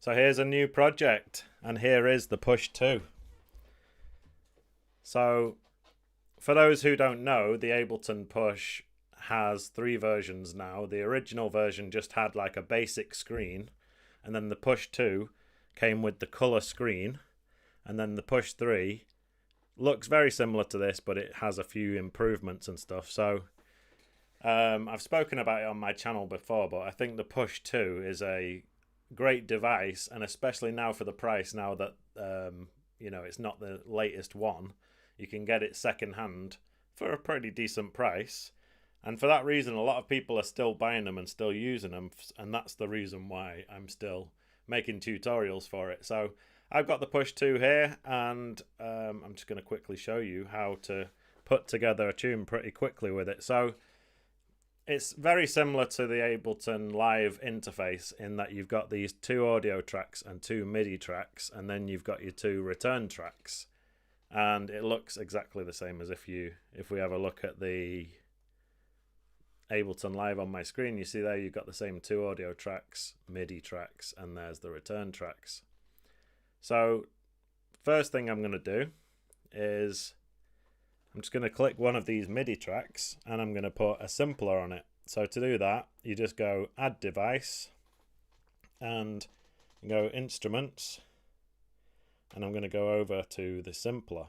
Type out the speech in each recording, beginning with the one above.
So here's a new project, and here is the Push 2. So for those who don't know, the Ableton Push has 3 versions now. The original version just had like a basic screen, and then the Push 2 came with the color screen, and then the Push 3 looks very similar to this, but it has a few improvements and stuff. So I've spoken about it on my channel before, but I think the Push 2 is a great device, and especially now for the price, now that it's not the latest one, you can get it second hand for a pretty decent price. And for that reason, a lot of people are still buying them and still using them, and that's the reason why I'm still making tutorials for it. So I've got the Push 2 here, and I'm just going to quickly show you how to put together a tune pretty quickly with it. So it's very similar to the Ableton Live interface in that you've got these 2 audio tracks and 2 MIDI tracks, and then you've got your 2 return tracks, and it looks exactly the same as if we have a look at the Ableton Live on my screen. You see there you've got the same 2 audio tracks, MIDI tracks, and there's the return tracks. So first thing I'm going to do is I'm just going to click one of these MIDI tracks, and I'm going to put a simpler on it. So to do that, you just go Add Device, and go Instruments, and I'm going to go over to the simpler.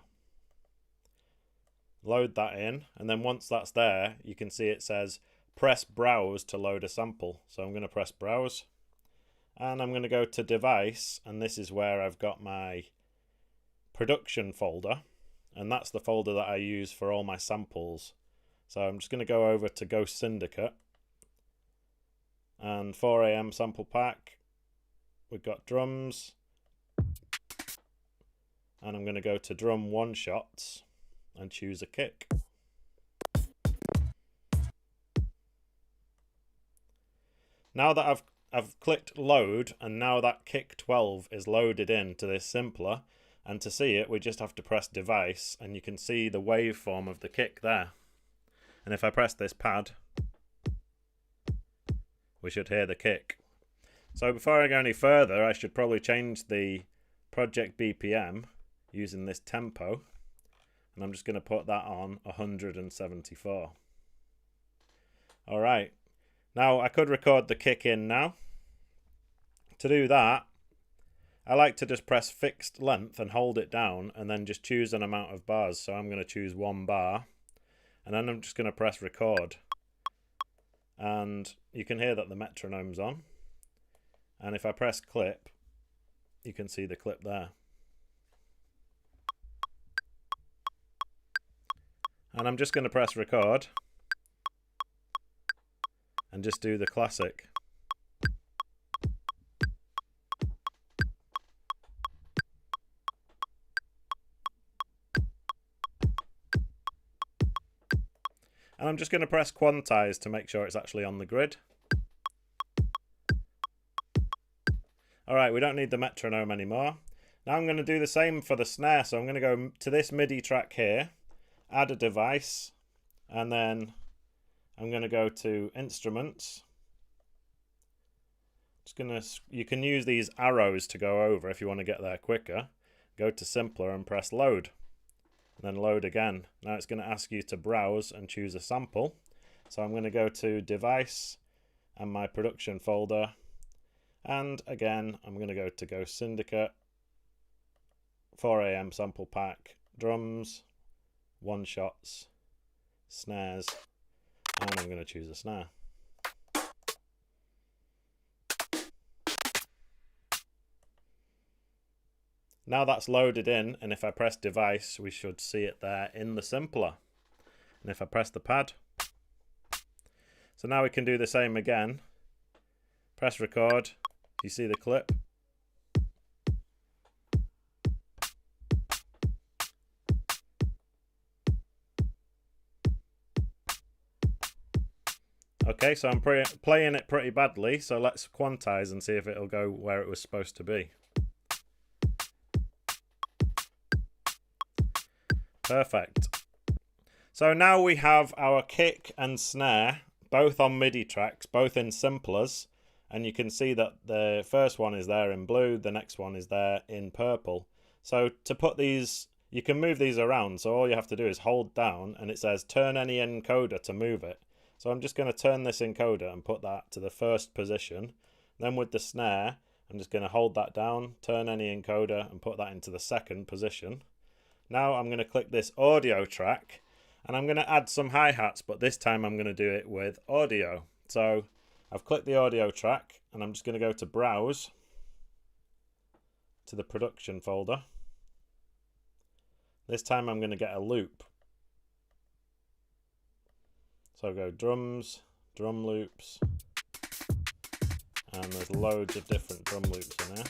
Load that in, and then once that's there, you can see it says press Browse to load a sample. So I'm going to press Browse, and I'm going to go to Device, and this is where I've got my production folder. And that's the folder that I use for all my samples. So I'm just going to go over to Ghost Syndicate, and 4 AM sample pack. We've got drums, and I'm going to go to drum one shots and choose a kick. Now that I've clicked load, and now that kick 12 is loaded into this simpler. And to see it, we just have to press Device, and you can see the waveform of the kick there. And if I press this pad, we should hear the kick. So before I go any further, I should probably change the project BPM using this tempo. And I'm just going to put that on 174. Alright, now I could record the kick in now. To do that, I like to just press fixed length and hold it down, and then just choose an amount of bars. So I'm going to choose 1 bar, and then I'm just going to press record, and you can hear that the metronome's on. And if I press clip, you can see the clip there. And I'm just going to press record and just do the classic. And I'm just going to press quantize to make sure it's actually on the grid. Alright, we don't need the metronome anymore. Now I'm going to do the same for the snare. So I'm going to go to this MIDI track here, add a device, and then I'm going to go to Instruments. You can use these arrows to go over if you want to get there quicker. Go to Simpler and press Load. Then load again. Now it's going to ask you to browse and choose a sample. So I'm going to go to Device and my production folder. And again, I'm going to go to Ghost Syndicate, 4 AM sample pack, drums, one shots, snares, and I'm going to choose a snare. Now that's loaded in, and if I press Device, we should see it there in the simpler. And if I press the pad, so now we can do the same again. Press record, you see the clip. Okay, so I'm playing it pretty badly, so let's quantize and see if it'll go where it was supposed to be. Perfect. So now we have our kick and snare both on MIDI tracks, both in simplers, and you can see that the first one is there in blue, the next one is there in purple. So to put these, you can move these around, so all you have to do is hold down and it says turn any encoder to move it. So I'm just going to turn this encoder and put that to the first position. Then with the snare, I'm just going to hold that down, turn any encoder and put that into the second position. Now I'm going to click this audio track and I'm going to add some hi-hats, but this time I'm going to do it with audio. So I've clicked the audio track and I'm just going to go to browse to the production folder. This time I'm going to get a loop. So I'll go drums, drum loops, and there's loads of different drum loops in there.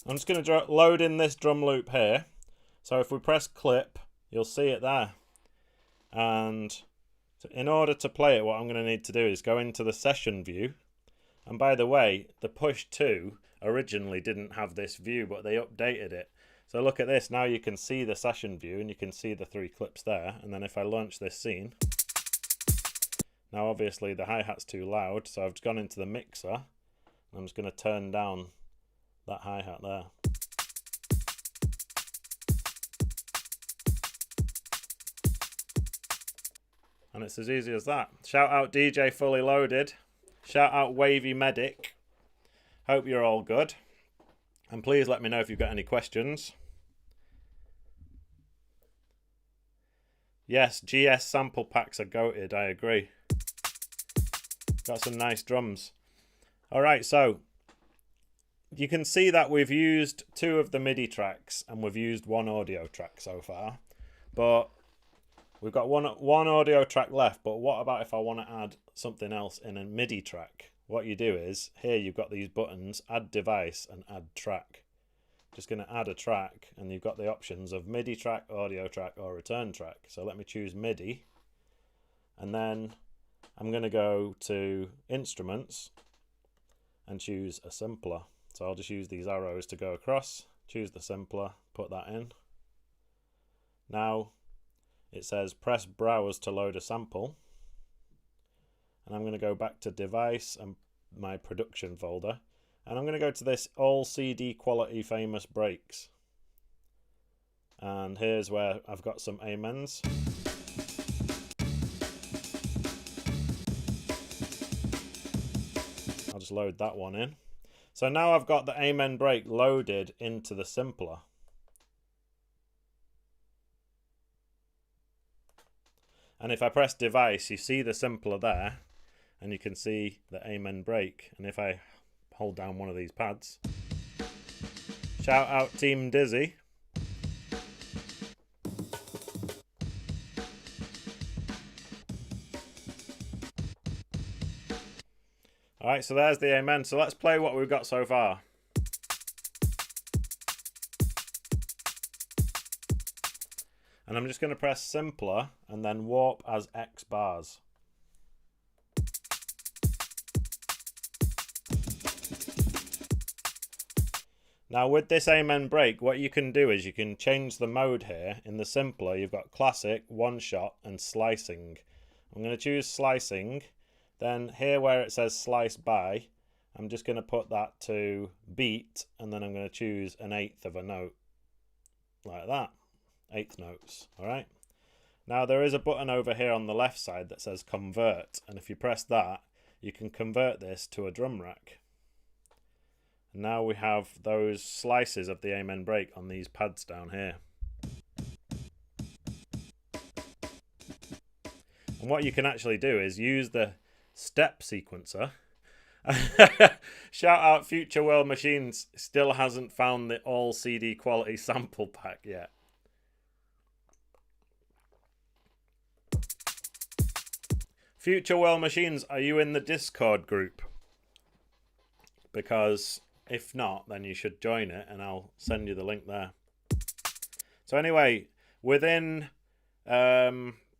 I'm just going to load in this drum loop here. So if we press clip, you'll see it there. And in order to play it, what I'm going to need to do is go into the session view. And by the way, the Push 2 originally didn't have this view, but they updated it. So look at this, now you can see the session view and you can see the 3 clips there. And then if I launch this scene, now obviously the hi-hat's too loud, so I've gone into the mixer. I'm just going to turn down that hi-hat there. And it's as easy as that. Shout out DJ Fully Loaded. Shout out Wavy Medic. Hope you're all good. And please let me know if you've got any questions. Yes, GS sample packs are goated, I agree. Got some nice drums. Alright, so you can see that we've used 2 of the MIDI tracks and we've used 1 audio track so far. But we've got one audio track left, but what about if I want to add something else in a MIDI track? What you do is, here you've got these buttons, add device and add track. Just going to add a track and you've got the options of MIDI track, audio track or return track. So let me choose MIDI and then I'm going to go to instruments and choose a simpler. So I'll just use these arrows to go across, choose the simpler, put that in. Now it says press browse to load a sample. And I'm going to go back to device and my production folder. And I'm going to go to this all CD quality famous breaks. And here's where I've got some amens. I'll just load that one in. So now I've got the amen break loaded into the simpler. And if I press device, you see the simpler there, and you can see the amen break. And if I hold down one of these pads, shout out Team Dizzy. Alright, so there's the amen. So let's play what we've got so far. And I'm just going to press simpler and then warp as X bars. Now with this amen break, what you can do is you can change the mode here. In the simpler, you've got classic, one shot and slicing. I'm going to choose slicing. Then here where it says slice by, I'm just going to put that to beat and then I'm going to choose an 1/8 of a note. Like that. 1/8 notes. Alright. Now there is a button over here on the left side that says convert, and if you press that, you can convert this to a drum rack. And now we have those slices of the amen break on these pads down here. And what you can actually do is use the step sequencer. Shout out Future World Machines, still hasn't found the all CD quality sample pack yet. Future World Machines, are you in the Discord group? Because if not, then you should join it and I'll send you the link there. So anyway, within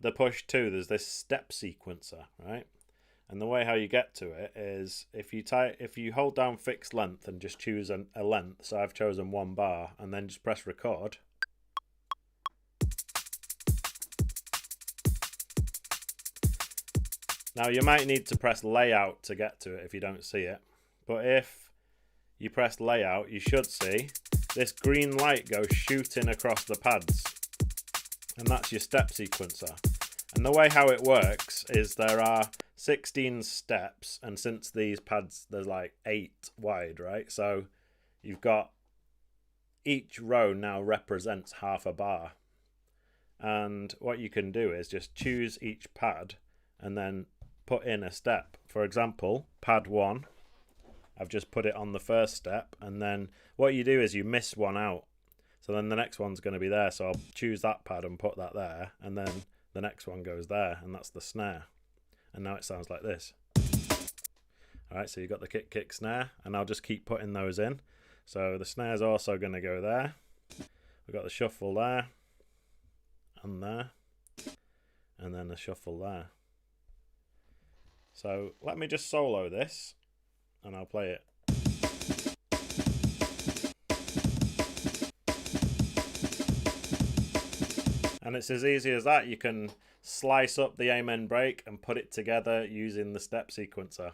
the push 2, there's this step sequencer, right? And the way how you get to it is if you hold down fixed length and just choose a length, so I've chosen 1 bar, and then just press record. Now you might need to press layout to get to it if you don't see it, but if you press layout, you should see this green light go shooting across the pads, and that's your step sequencer. And the way how it works is there are 16 steps, and since these pads there's like 8 wide, right? So you've got each row now represents half a bar, and what you can do is just choose each pad and then put in a step. For example, pad 1, I've just put it on the first step, and then what you do is you miss one out, so then the next one's going to be there, so I'll choose that pad and put that there, and then the next one goes there, and that's the snare. And now it sounds like this. Alright, so you've got the kick snare, and I'll just keep putting those in. So the snare's also going to go there. We've got the shuffle there, and then the shuffle there. So let me just solo this, and I'll play it. And it's as easy as that. You can slice up the amen break and put it together using the step sequencer.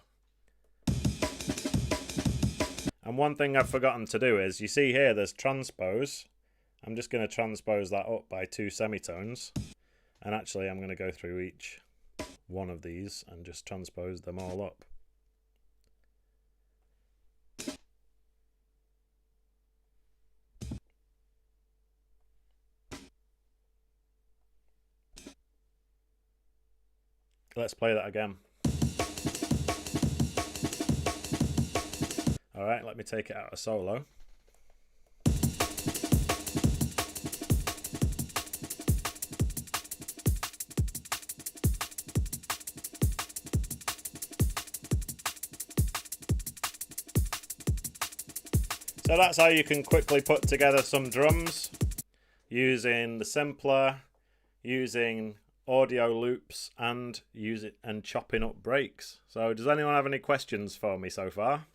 And one thing I've forgotten to do is, you see here there's transpose. I'm just going to transpose that up by 2 semitones. And actually I'm going to go through each one of these and just transpose them all up. Let's play that again. Alright, let me take it out of solo. So that's how you can quickly put together some drums using the simpler, using audio loops, and chopping up breaks. So does anyone have any questions for me so far?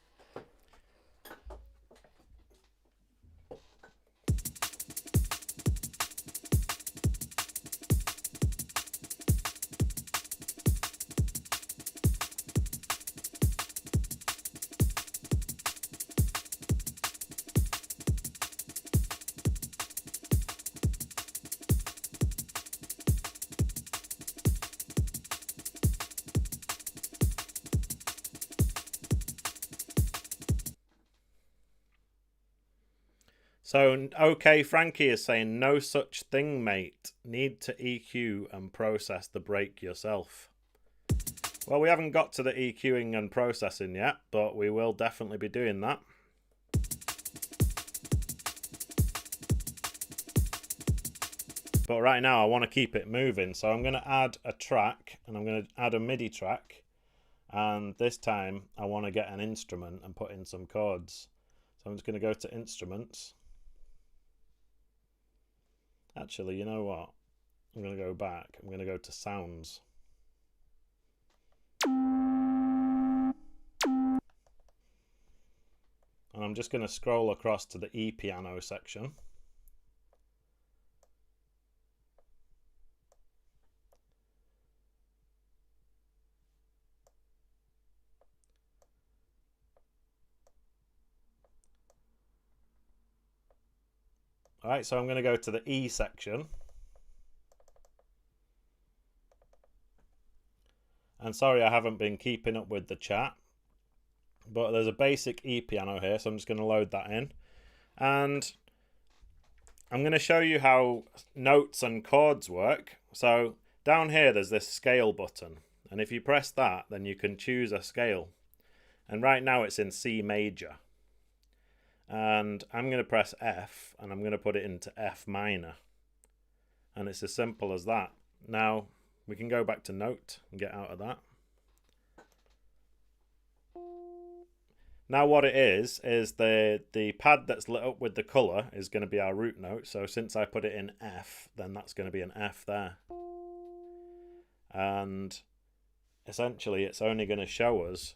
So, okay, Frankie is saying, no such thing, mate. Need to EQ and process the break yourself. Well, we haven't got to the EQing and processing yet, but we will definitely be doing that. But right now I want to keep it moving, so I'm going to add a track, and I'm going to add a MIDI track, and this time I want to get an instrument and put in some chords. So I'm just going to go to instruments. Actually, you know what? I'm going to go back. I'm going to go to sounds. And I'm just going to scroll across to the E-piano section. Alright, so I'm going to go to the E section. And sorry I haven't been keeping up with the chat, but there's a basic E piano here, so I'm just going to load that in. And I'm going to show you how notes and chords work. So down here there's this scale button, and if you press that, then you can choose a scale. And right now it's in C major. And I'm going to press F, and I'm going to put it into F minor. And it's as simple as that. Now, we can go back to note and get out of that. Now what it is the pad that's lit up with the colour is going to be our root note. So since I put it in F, then that's going to be an F there. and essentially it's only going to show us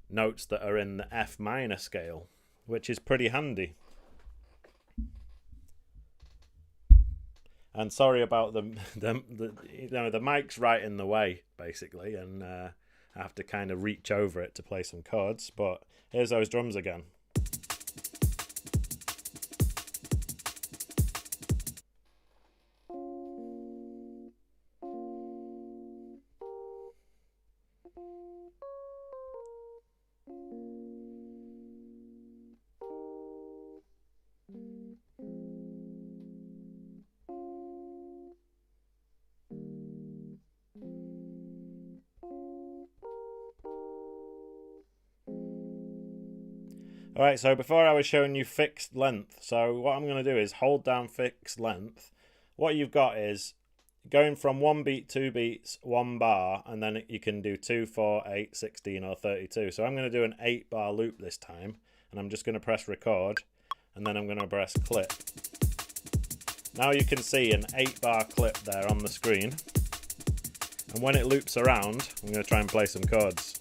notes that are in the F minor scale, which is pretty handy. And sorry about the mic's right in the way basically, and I have to kind of reach over it to play some chords. But here's those drums again. Alright, so before I was showing you fixed length, so what I'm going to do is hold down fixed length. What you've got is going from 1 beat, 2 beats, 1 bar, and then you can do 2, 4, 8, 16 or 32. So I'm going to do an 8 bar loop this time, and I'm just going to press record, and then I'm going to press clip. Now you can see an 8 bar clip there on the screen, and when it loops around, I'm going to try and play some chords.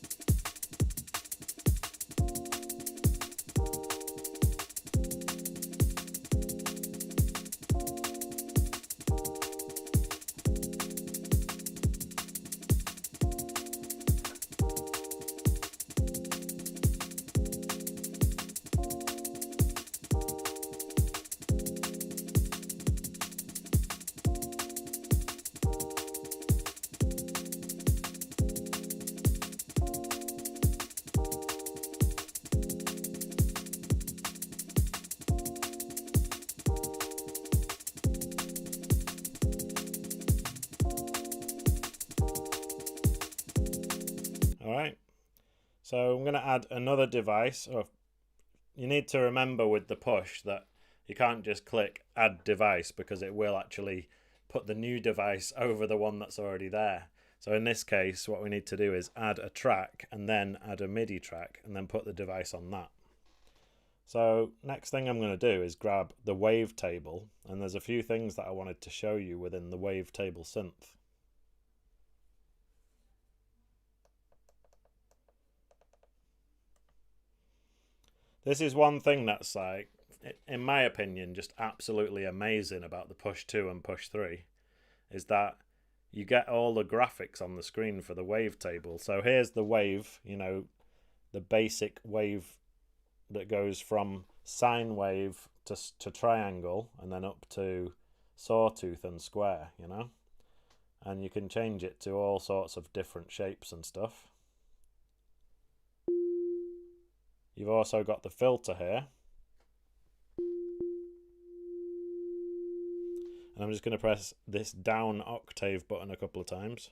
Alright, so I'm going to add another device. You need to remember with the push that you can't just click add device, because it will actually put the new device over the one that's already there. So in this case, what we need to do is add a track and then add a MIDI track and then put the device on that. So next thing I'm going to do is grab the wavetable, and there's a few things that I wanted to show you within the wavetable synth. This is one thing that's, like, in my opinion, just absolutely amazing about the Push 2 and Push 3, is that you get all the graphics on the screen for the wavetable. So here's the wave, you know, the basic wave that goes from sine wave to triangle and then up to sawtooth and square, you know. And you can change it to all sorts of different shapes and stuff. You've also got the filter here. And I'm just going to press this down octave button a couple of times.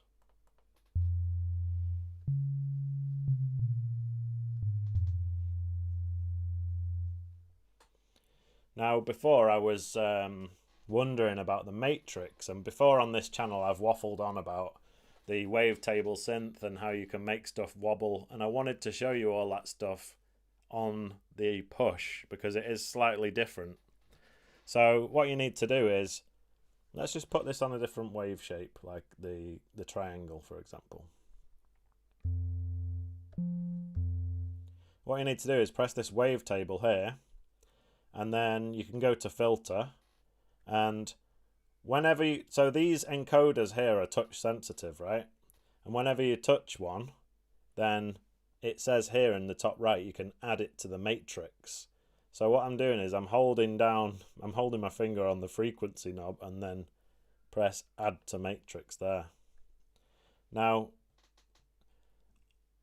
Now, before I was wondering about the matrix, and before on this channel I've waffled on about the wavetable synth and how you can make stuff wobble, and I wanted to show you all that stuff on the Push because it is slightly different. So what you need to do is, let's just put this on a different wave shape, like the triangle, for example. What you need to do is press this wavetable here, and then you can go to filter, and whenever you, so these encoders here are touch sensitive, right? And whenever you touch one, then it says here in the top right you can add it to the matrix. So what I'm doing is I'm holding my finger on the frequency knob and then press add to matrix there. Now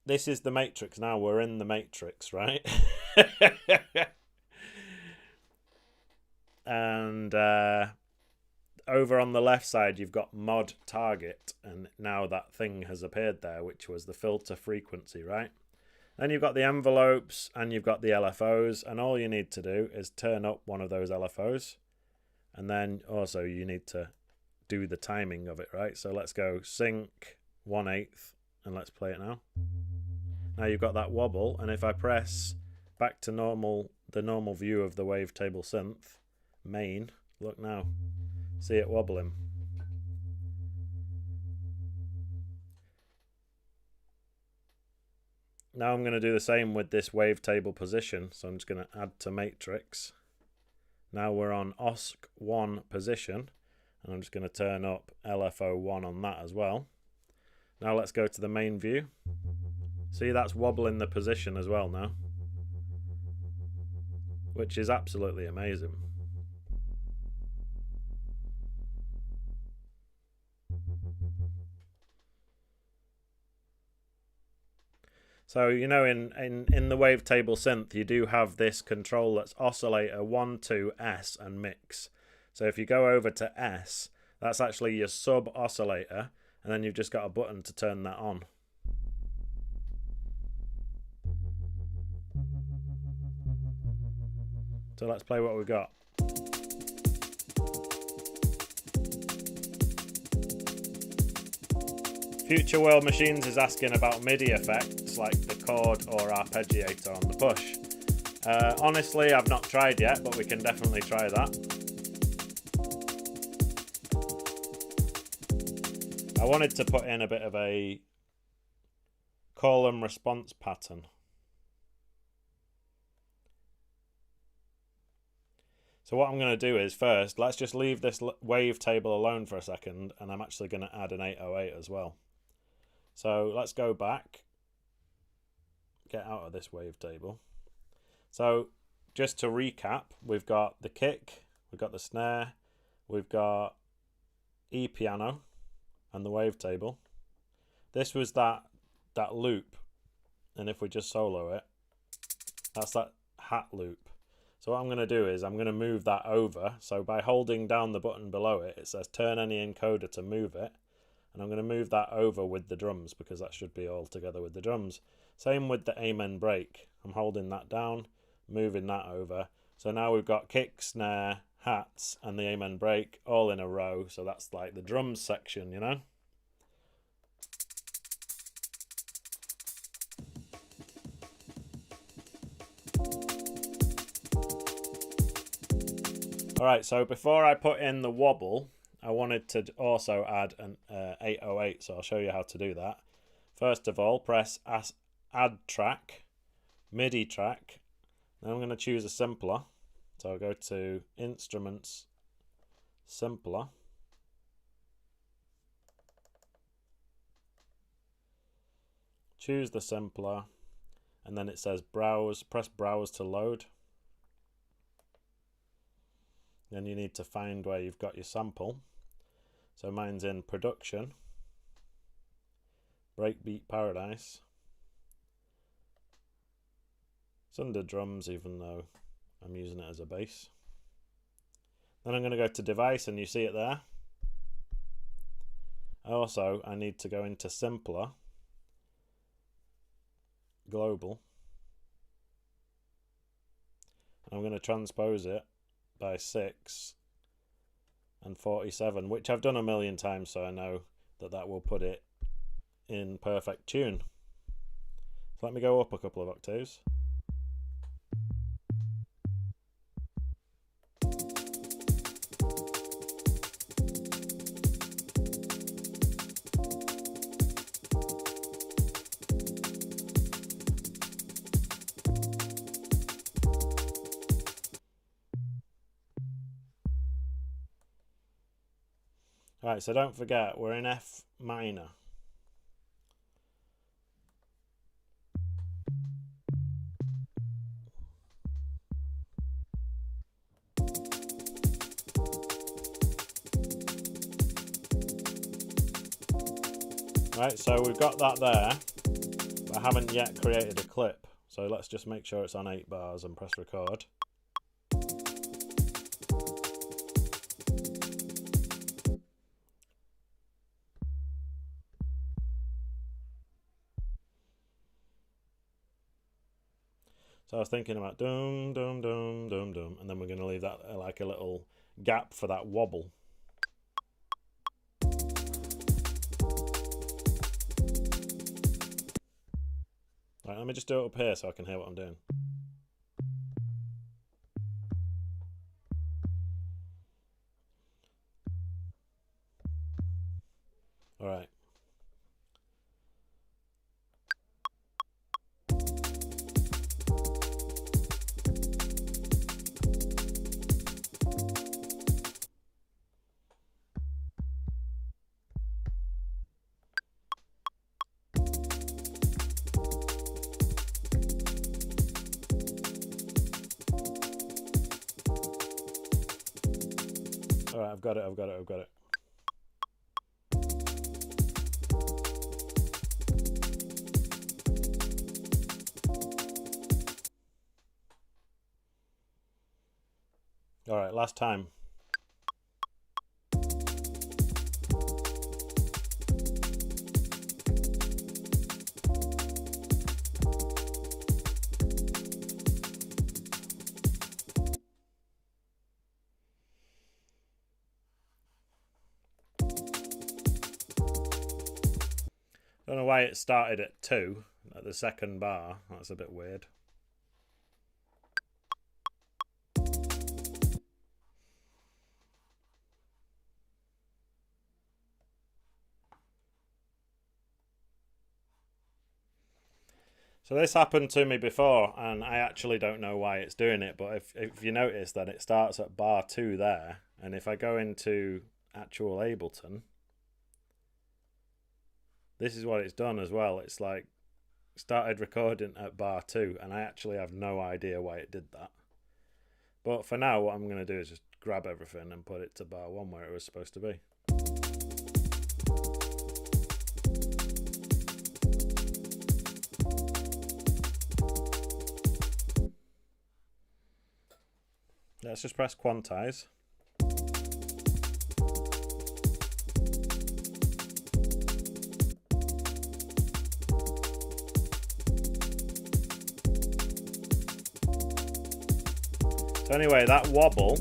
this is the matrix. Now we're in the matrix, right? And over on the left side you've got mod target, and now that thing has appeared there, which was the filter frequency, right? Then you've got the envelopes and you've got the LFOs, and all you need to do is turn up one of those LFOs, and then also you need to do the timing of it, right? So let's go sync 1/8 and let's play it now. Now you've got that wobble, and if I press back to the normal view of the wavetable synth main, look now, see it wobbling. Now I'm going to do the same with this wavetable position. So I'm just going to add to matrix. Now we're on OSC1 position, and I'm just going to turn up LFO1 on that as well. Now let's go to the main view. See, that's wobbling the position as well now, which is absolutely amazing. So, you know, in the wavetable synth, you do have this control that's oscillator 1, 2, S, and mix. So if you go over to S, that's actually your sub oscillator, and then you've just got a button to turn that on. So let's play what we've got. Future World Machines is asking about MIDI effects like the chord or arpeggiator on the push. Honestly, I've not tried yet, but we can definitely try that. I wanted to put in a bit of a call and response pattern. So what I'm going to do is first, let's just leave this wavetable alone for a second, and I'm actually going to add an 808 as well. So let's go back, get out of this wavetable. So just to recap, we've got the kick, we've got the snare, we've got E piano and the wavetable. This was that loop, and if we just solo it, that's that hat loop. So what I'm going to do is I'm going to move that over. So by holding down the button below it, it says turn any encoder to move it. And I'm going to move that over with the drums because that should be all together with the drums. Same with the amen break. I'm holding that down, moving that over. So now we've got kick, snare, hats, and the amen break all in a row. So that's like the drums section, you know? Alright, so before I put in the wobble, I wanted to also add an 808, so I'll show you how to do that. First of all, press Add Track, MIDI Track. Then I'm going to choose a simpler. So I'll go to Instruments, Simpler. Choose the simpler, and then it says Browse, press Browse to load. Then you need to find where you've got your sample. So mine's in Production, Breakbeat Paradise. It's under drums even though I'm using it as a bass. Then I'm going to go to Device and you see it there. Also, I need to go into Simpler, Global. I'm going to transpose it by 6 and 47, which I've done a million times, so I know that that will put it in perfect tune. So let me go up a couple of octaves. Right, so don't forget, we're in F minor. Right, so we've got that there, but I haven't yet created a clip. So let's just make sure it's on 8 bars and press record. So I was thinking about dum dum dum dum dum, and then we're going to leave that like a little gap for that wobble. Right, let me just do it up here so I can hear what I'm doing. All right. Right, I've got it. All right, last time. Don't know why it started at 2 at the second bar. That's a bit weird. So this happened to me before, and I actually don't know why it's doing it, but if you notice that it starts at bar 2 there, and if I go into actual Ableton, this is what it's done as well. It's like started recording at bar 2, and I actually have no idea why it did that. But for now, what I'm going to do is just grab everything and put it to bar 1 where it was supposed to be. Let's just press quantize. So anyway, that wobble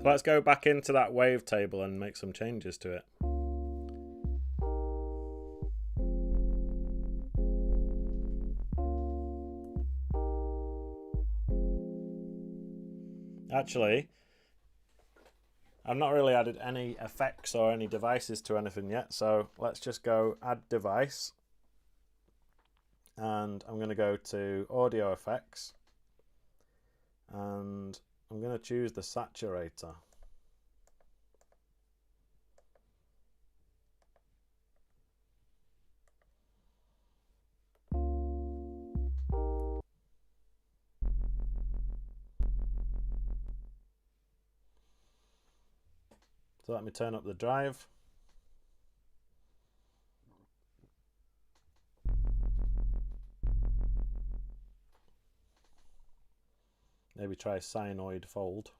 Let's go back into that wavetable and make some changes to it. Actually, I've not really added any effects or any devices to anything yet, so let's just go add device. And I'm going to go to audio effects, and I'm going to choose the saturator. So let me turn up the drive. Maybe try sinoid fold.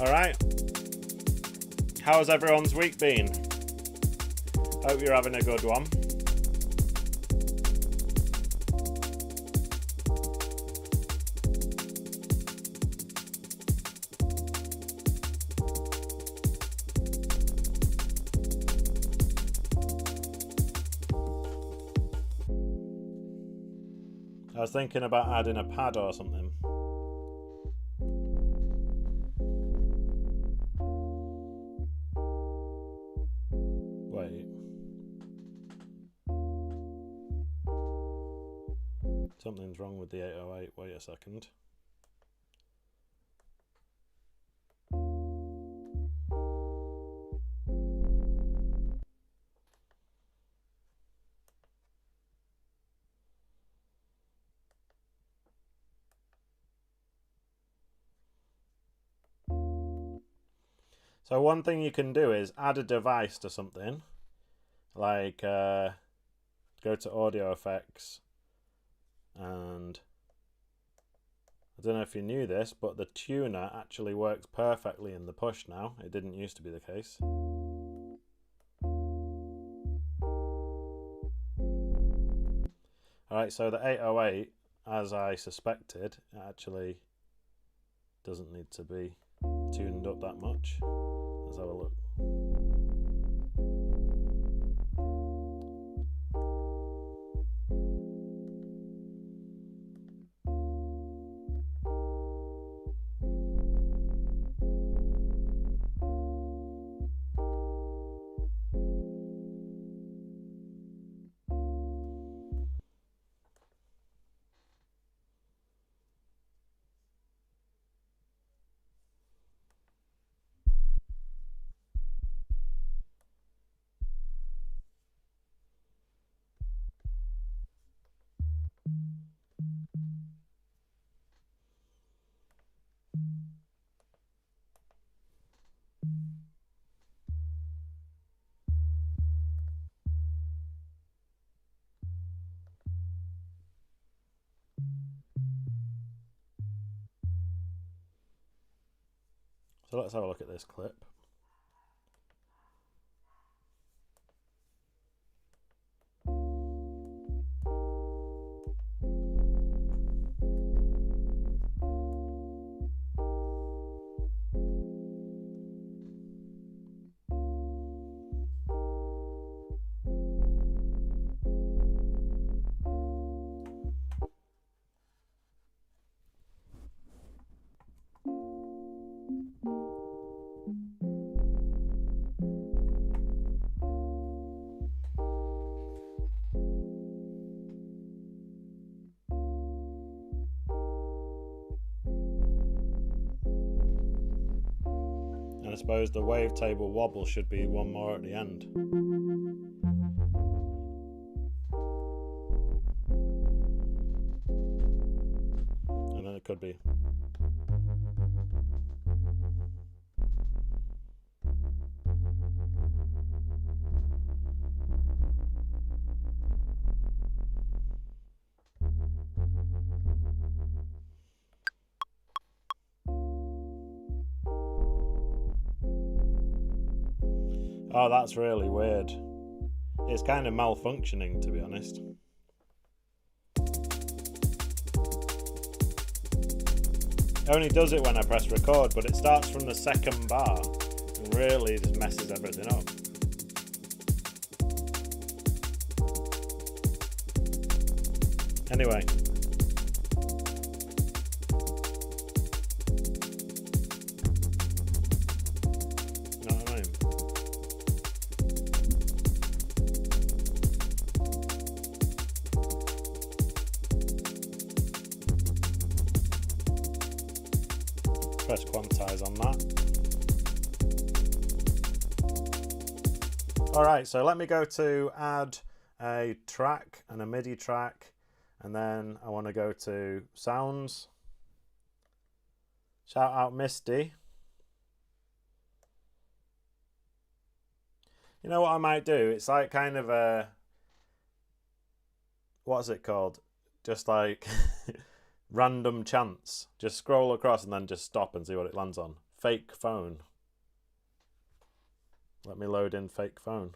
Alright. How's everyone's week been? Hope you're having a good one. I was thinking about adding a pad or something. Wait. Something's wrong with the 808. Wait a second. So one thing you can do is add a device to something, like go to audio effects, and I don't know if you knew this, but the tuner actually works perfectly in the push now. It didn't used to be the case. Alright, so the 808, as I suspected, it actually doesn't need to be tuned up that much. Let's have a look. So let's have a look at this clip. I suppose the wavetable wobble should be one more at the end. And then it could be. Oh, that's really weird. It's kind of malfunctioning, to be honest. It only does it when I press record, but it starts from the second bar and really just messes everything up. Anyway. Know what I mean? Press quantize on that. Alright, so let me go to add a track and a MIDI track, and then I want to go to sounds. Shout out Misty. You know what I might do? It's like kind of a, what's it called? Just like random chance. Just scroll across and then just stop and see what it lands on. fake phone. Let me load in fake phone.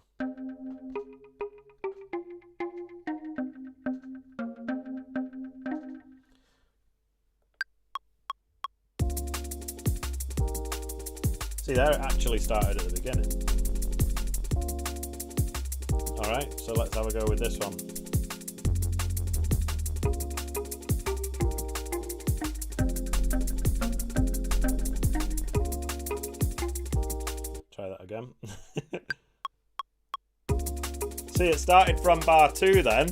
See, there it actually started at the beginning. Alright, so let's have a go with this one. Try that again. See, it started from bar 2 then.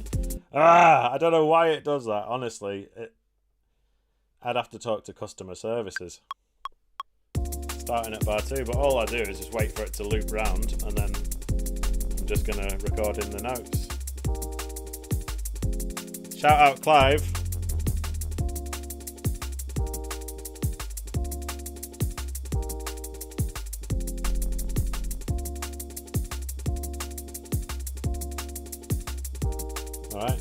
I don't know why it does that, honestly. I'd have to talk to customer services. Starting at bar 2, but all I do is just wait for it to loop round, and then I'm just going to record in the notes. Shout out Clive. Alright.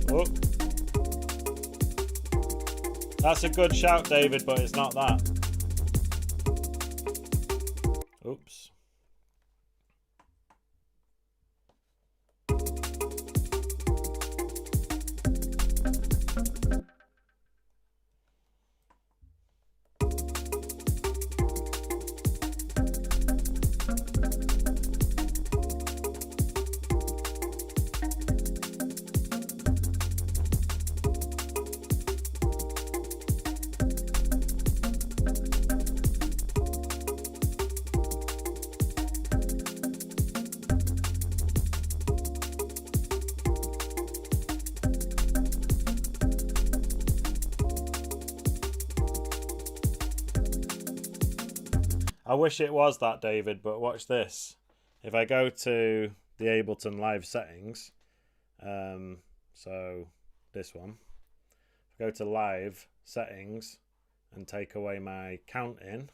Oh. That's a good shout, David, but it's not that. Oops. I wish it was that, David, but watch this. If I go to the Ableton Live settings, so this one, if I go to Live settings and take away my count in,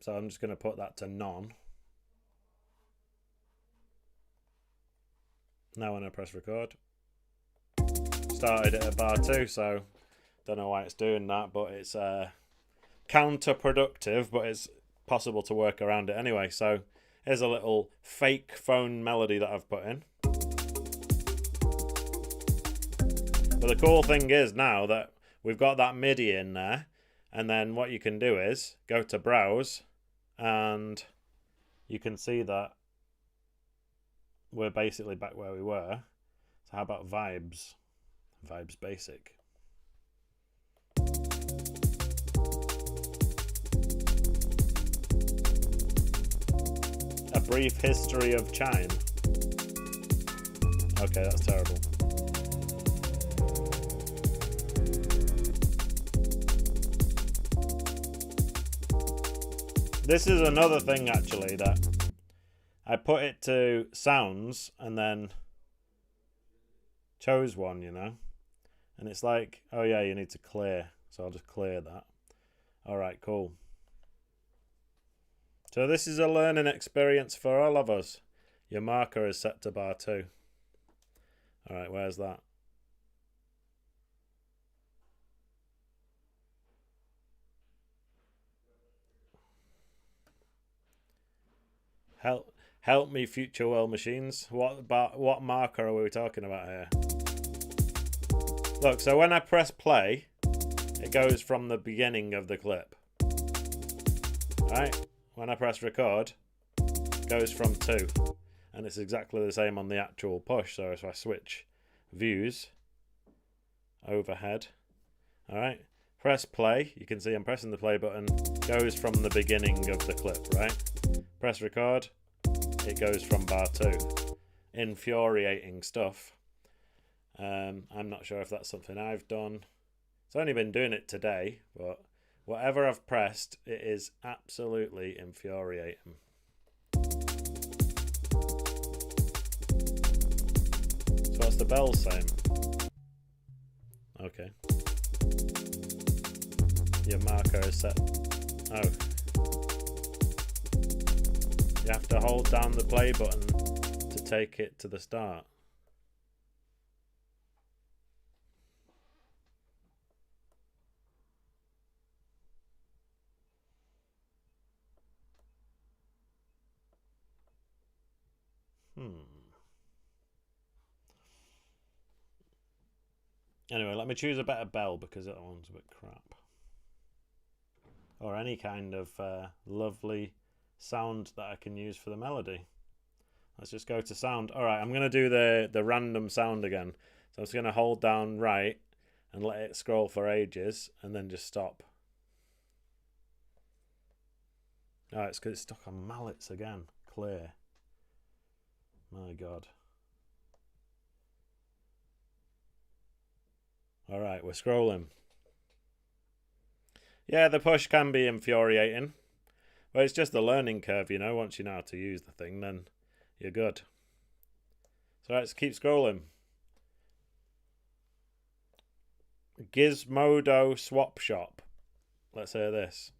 so I'm just going to put that to none. Now when I press record, started it at bar 2, so don't know why it's doing that, but it's counterproductive, but it's possible to work around it anyway. So here's a little fake phone melody that I've put in. But the cool thing is now that we've got that MIDI in there, and then what you can do is go to browse, and you can see that we're basically back where we were. So how about vibes? Vibes basic. A brief history of chime. Okay, that's terrible. This is another thing actually that I put it to sounds and then chose one, you know, and it's like, oh yeah, you need to clear, so I'll just clear that. All right, cool. So this is a learning experience for all of us. Your marker is set to bar 2. All right, where's that? Help me, future world machines. What marker are we talking about here? Look, so when I press play, it goes from the beginning of the clip. Right? When I press record, it goes from 2. And it's exactly the same on the actual push. So if I switch views, overhead, all right, press play, you can see I'm pressing the play button, goes from the beginning of the clip, right? Press record, it goes from bar 2. Infuriating stuff. I'm not sure if that's something I've done. It's only been doing it today, but whatever I've pressed, it is absolutely infuriating. So what's the bell saying? Okay. Your marker is set. Oh. You have to hold down the play button to take it to the start. Anyway, let me choose a better bell because that one's a bit crap. Or any kind of lovely sound that I can use for the melody. Let's just go to sound. Alright, I'm going to do the random sound again. So I'm just going to hold down right and let it scroll for ages and then just stop. Oh, it's because it's stuck on mallets again. Clear. My God. Alright, we're scrolling. Yeah, the push can be infuriating. But it's just the learning curve, you know. Once you know how to use the thing, then you're good. So let's keep scrolling. Gizmodo Swap Shop. Let's hear this.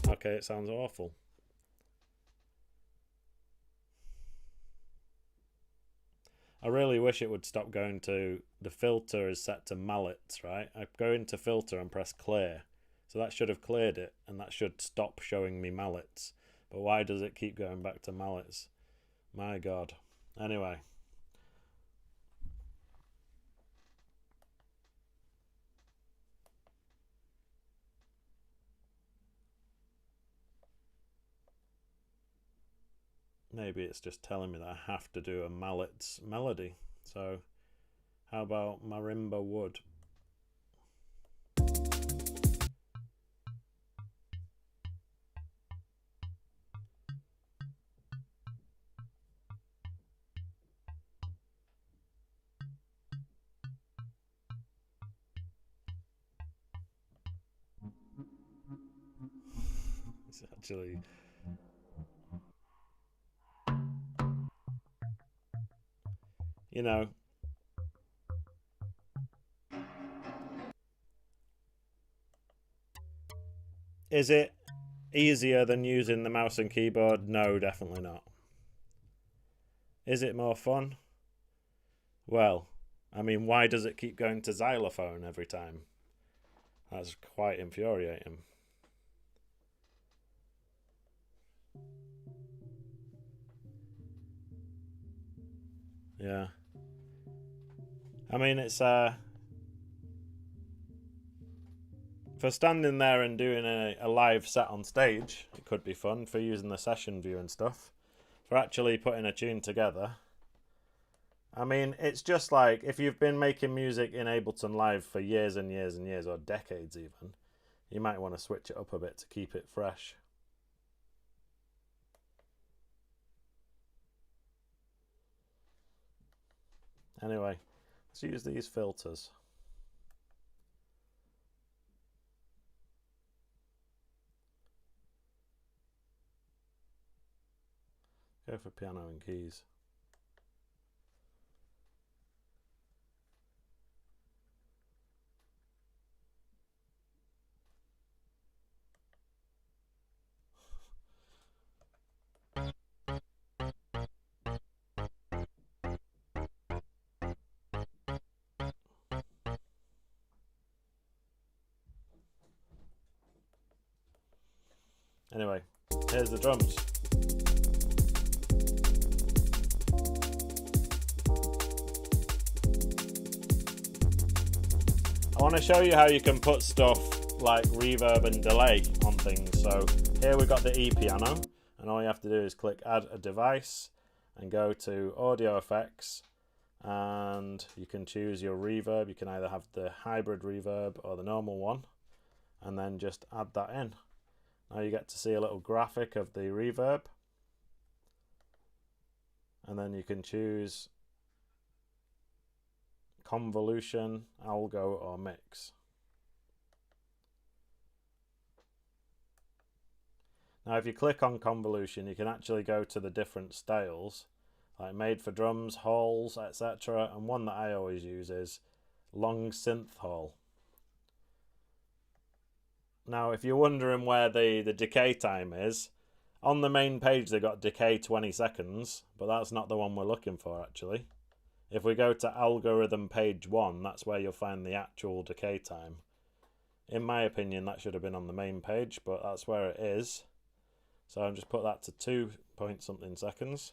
Okay, it sounds awful. I really wish it would stop going to the filter is set to mallets, right? I go into filter and press clear. So that should have cleared it and that should stop showing me mallets. But why does it keep going back to mallets? My God. Anyway. Maybe it's just telling me that I have to do a mallets melody. So how about marimba wood? It's actually... You know, is it easier than using the mouse and keyboard? No, definitely not. Is it more fun? Well, I mean, why does it keep going to xylophone every time? That's quite infuriating. Yeah. I mean, it's for standing there and doing a live set on stage, it could be fun. For using the session view and stuff. For actually putting a tune together. I mean, it's just like if you've been making music in Ableton Live for years and years and years, or decades even, you might want to switch it up a bit to keep it fresh. Anyway, let's use these filters. Go for piano and keys. Anyway, here's the drums. I want to show you how you can put stuff like reverb and delay on things. So here we've got the E piano, and all you have to do is click add a device and go to audio effects, and you can choose your reverb. You can either have the hybrid reverb or the normal one, and then just add that in. Now you get to see a little graphic of the reverb, and then you can choose convolution, algo, or mix. Now if you click on convolution, you can actually go to the different styles, like made for drums, halls, etc. And one that I always use is long synth hall. Now, if you're wondering where the decay time is, on the main page they got decay 20 seconds, but that's not the one we're looking for actually. If we go to algorithm page 1, that's where you'll find the actual decay time. In my opinion, that should have been on the main page, but that's where it is. So I'll just put that to 2 point something seconds.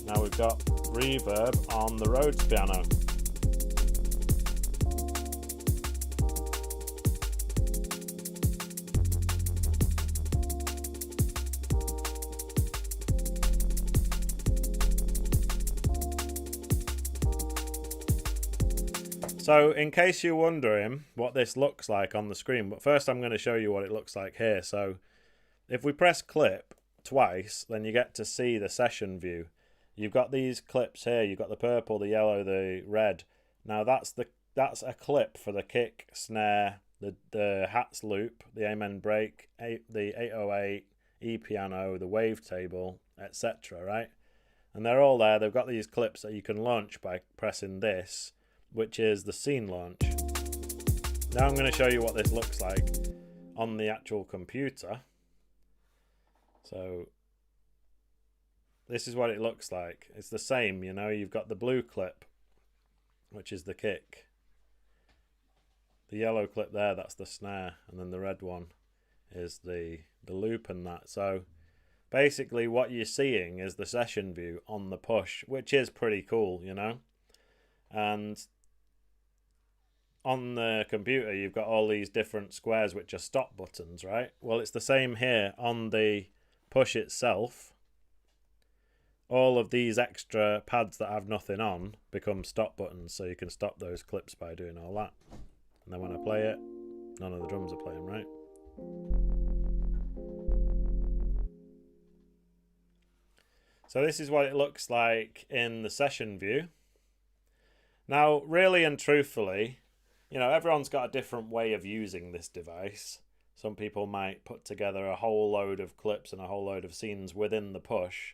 Now we've got reverb on the Rhodes piano. So in case you're wondering what this looks like on the screen, but first I'm going to show you what it looks like here. So if we press clip twice, then you get to see the session view. You've got these clips here. You've got the purple, the yellow, the red. Now that's a clip for the kick, snare, the hats loop, the amen break, the 808, E piano, the wavetable, etc. Right? And they're all there. They've got these clips that you can launch by pressing this, which is the scene launch. Now I'm going to show you what this looks like on the actual computer. So this is what it looks like. It's the same, you know, you've got the blue clip, which is the kick. The yellow clip there, that's the snare, and then the red one is the loop and that. So basically what you're seeing is the session view on the Push, which is pretty cool, you know. And on the computer you've got all these different squares which are stop buttons, right? Well, it's the same here on the Push itself. All of these extra pads that have nothing on become stop buttons, so you can stop those clips by doing all that. And then when I play it, none of the drums are playing, right? So this is what it looks like in the session view. Now, really and truthfully, you know, everyone's got a different way of using this device. Some people might put together a whole load of clips and a whole load of scenes within the Push.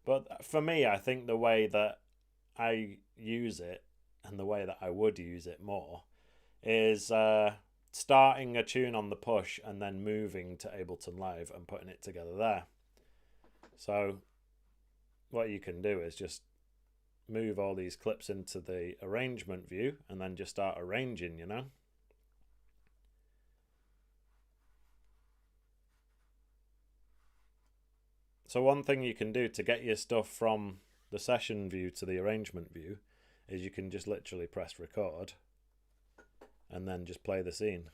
But for me, I think the way that I use it, and the way that I would use it more, is starting a tune on the Push and then moving to Ableton Live and putting it together there. So what you can do is just move all these clips into the arrangement view and then just start arranging, you know. So one thing you can do to get your stuff from the session view to the arrangement view is you can just literally press record and then just play the scene.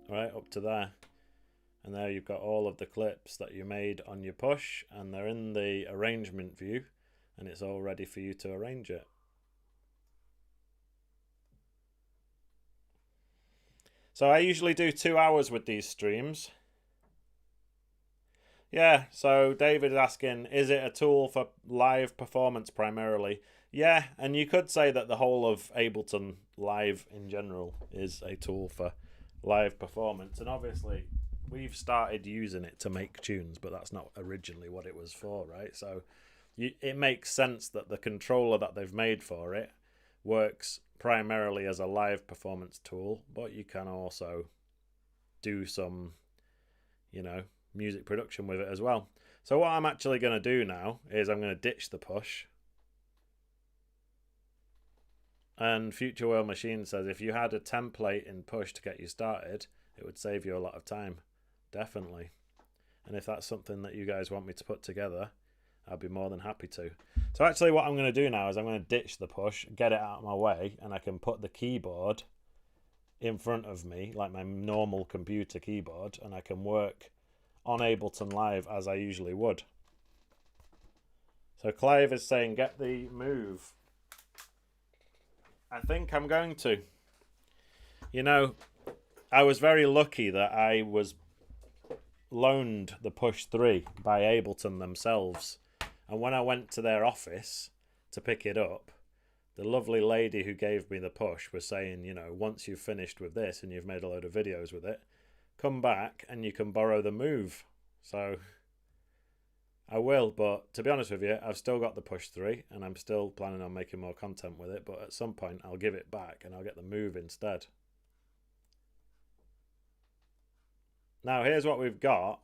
Right up to there, and there you've got all of the clips that you made on your Push, and they're in the arrangement view, and it's all ready for you to arrange it. So I usually do 2 hours with these streams. Yeah, so David is asking, is it a tool for live performance primarily? Yeah, and you could say that the whole of Ableton Live in general is a tool for live performance, and obviously we've started using it to make tunes, but that's not originally what it was for, right? So it makes sense that the controller that they've made for it works primarily as a live performance tool, but you can also do some, you know, music production with it as well. So what I'm actually going to do now is I'm going to ditch the Push. And Future World Machine says if you had a template in Push to get you started, it would save you a lot of time. Definitely. And if that's something that you guys want me to put together, I'd be more than happy to. So actually what I'm going to do now is I'm going to ditch the Push, get it out of my way, and I can put the keyboard in front of me, like my normal computer keyboard, and I can work on Ableton Live as I usually would. So Clive is saying, get the Move. I think I'm going to. You know, I was very lucky that I was loaned the Push 3 by Ableton themselves. And when I went to their office to pick it up, the lovely lady who gave me the push was saying, you know, once you've finished with this and you've made a load of videos with it, come back and you can borrow the Move. So I will, but to be honest with you, I've still got the Push 3 and I'm still planning on making more content with it, but at some point I'll give it back and I'll get the Move instead. Now here's what we've got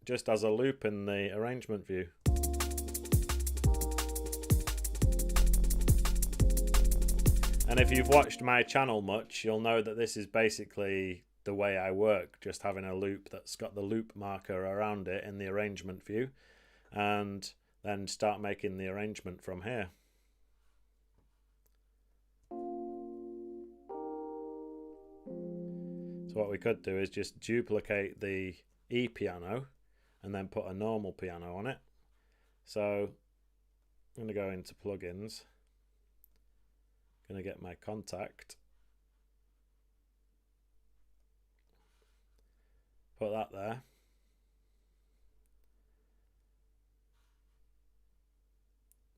just as a loop in the arrangement view. And if you've watched my channel much, you'll know that this is basically the way I work, just having a loop that's got the loop marker around it in the arrangement view, and then start making the arrangement from here. So what we could do is just duplicate the E piano and then put a normal piano on it. So I'm going to go into plugins, going to get my contact, put that there.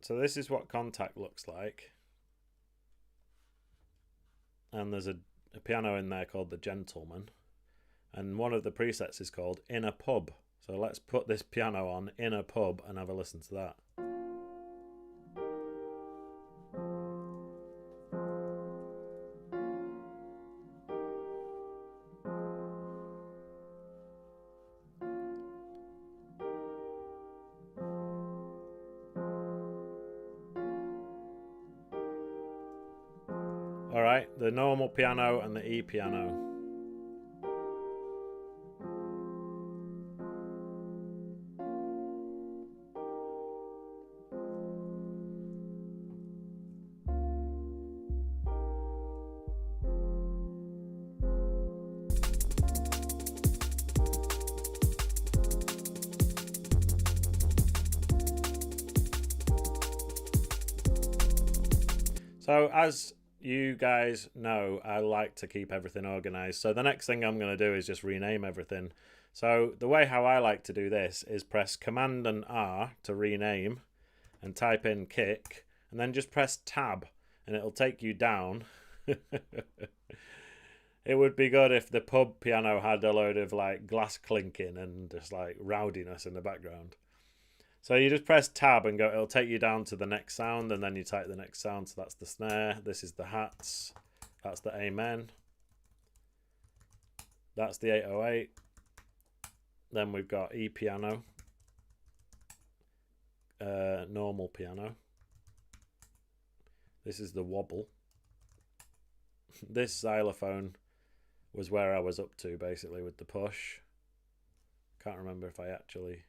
So this is what contact looks like, and there's a piano in there called the Gentleman, and one of the presets is called In a Pub. So let's put this piano on In a Pub and have a listen to that. Alright, the normal piano and the E piano. So as you guys know, I like to keep everything organized. So the next thing I'm going to do is just rename everything. So the way how I like to do this is press Command and R to rename and type in kick, and then just press tab and it'll take you down. It would be good if the pub piano had a load of like glass clinking and just like rowdiness in the background. So you just press tab and go, it'll take you down to the next sound, and then you type the next sound. So that's the snare, this is the hats, that's the amen, that's the 808. Then we've got E piano, normal piano, this is the wobble. This xylophone was where I was up to basically with the push. Can't remember if I actually...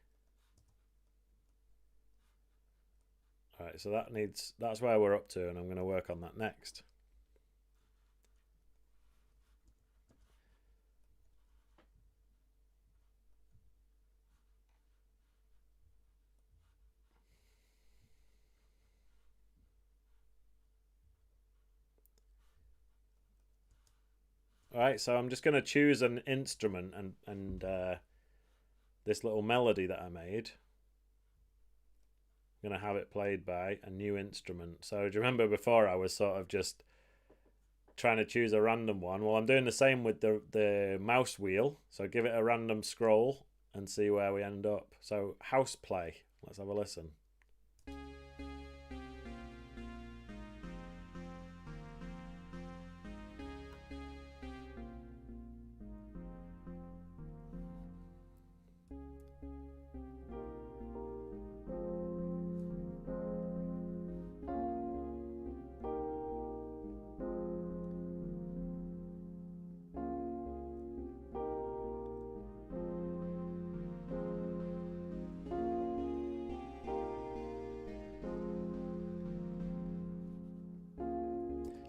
Alright, so that's where we're up to, and I'm going to work on that next. Alright, so I'm just going to choose an instrument and this little melody that I made. I'm going to have it played by a new instrument. So do you remember before I was sort of just trying to choose a random one? Well, I'm doing the same with the mouse wheel. So give it a random scroll and see where we end up. So house play. Let's have a listen.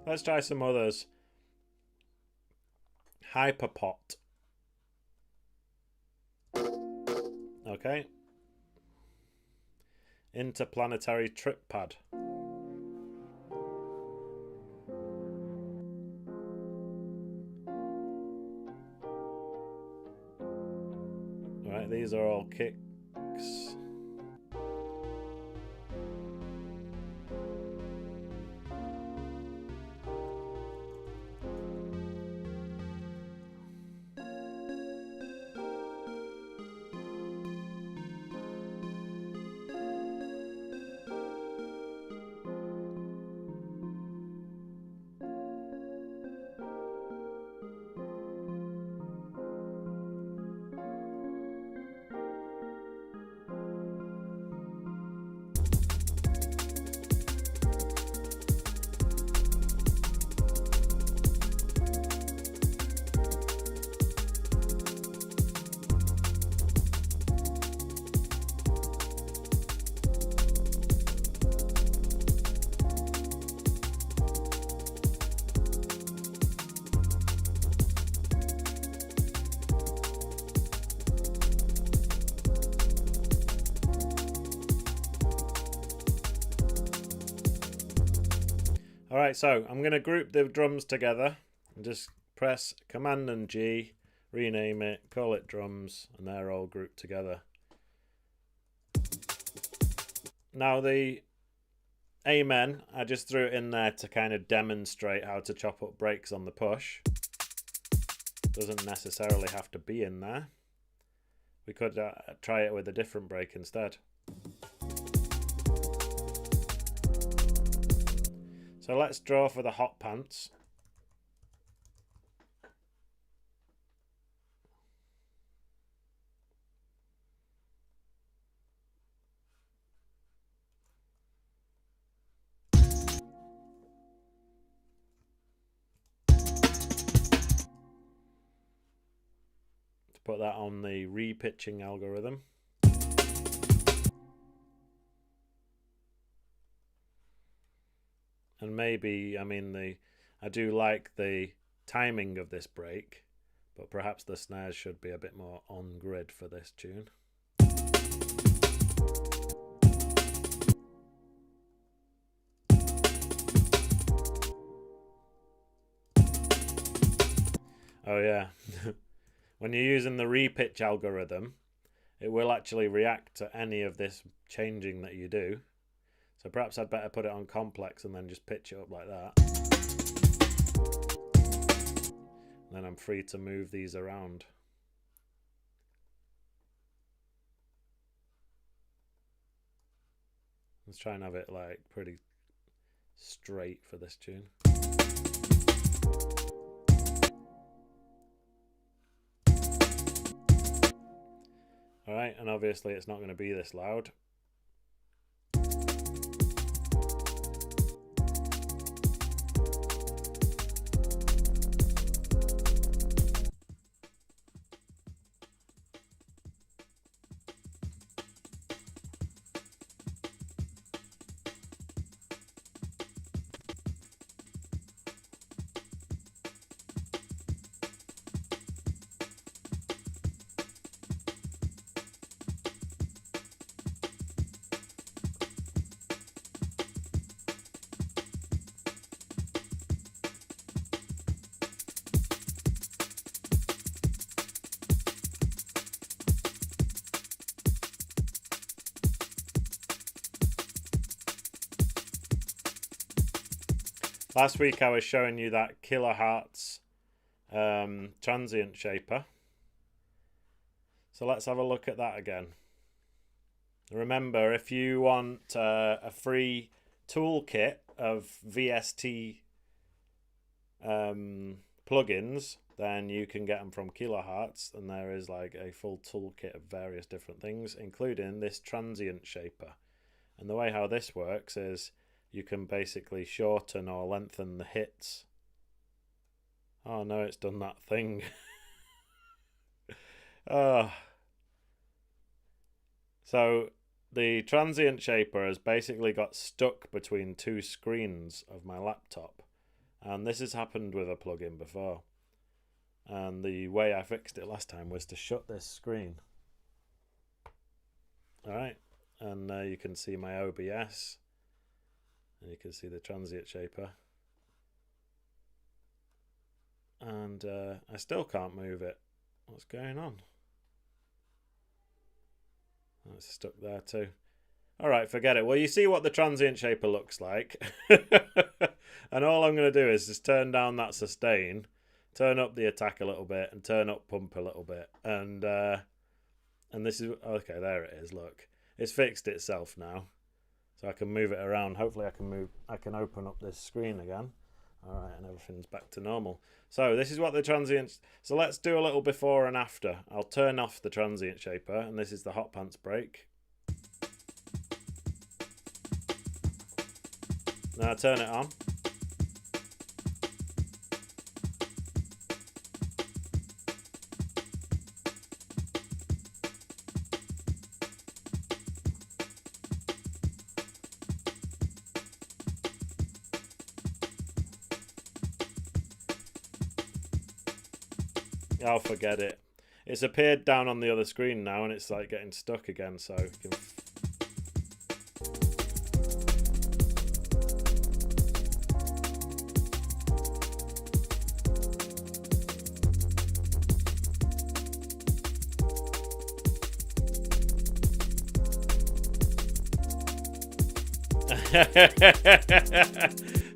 Let's try some others. Hyperpot. Okay. Interplanetary trip pad. Right, these are all kicks. Alright, so I'm going to group the drums together and just press Command and G, rename it, call it drums, and they're all grouped together. Now the Amen, I just threw it in there to kind of demonstrate how to chop up breaks on the push. Doesn't necessarily have to be in there. We could try it with a different break instead. So let's draw for the hot pants. Put that on the repitching algorithm. And maybe, I mean, I do like the timing of this break, but perhaps the snares should be a bit more on grid for this tune. Oh yeah. When you're using the repitch algorithm, it will actually react to any of this changing that you do. So perhaps I'd better put it on complex and then just pitch it up like that. And then I'm free to move these around. Let's try and have it like pretty straight for this tune. Alright, and obviously it's not going to be this loud. Last week I was showing you that kilohertz transient shaper. So let's have a look at that again. Remember, if you want a free toolkit of VST plugins, then you can get them from Kilohertz, and there is like a full toolkit of various different things, including this transient shaper. And the way how this works is you can basically shorten or lengthen the hits. Oh no, it's done that thing. So the transient shaper has basically got stuck between two screens of my laptop, and this has happened with a plugin before. And the way I fixed it last time was to shut this screen. Alright, and you can see my OBS, and you can see the transient shaper. And I still can't move it. What's going on? Oh, it's stuck there too. Alright, forget it. Well, you see what the transient shaper looks like. And all I'm going to do is just turn down that sustain, turn up the attack a little bit, and turn up pump a little bit. And this is... Okay, there it is, look. It's fixed itself now. So I can move it around. Hopefully I can open up this screen again. Alright, and everything's back to normal. So this is what the transient... So let's do a little before and after. I'll turn off the transient shaper, and this is the hot pants break. Now turn it on. I'll forget it. It's appeared down on the other screen now, and it's like getting stuck again, so you can...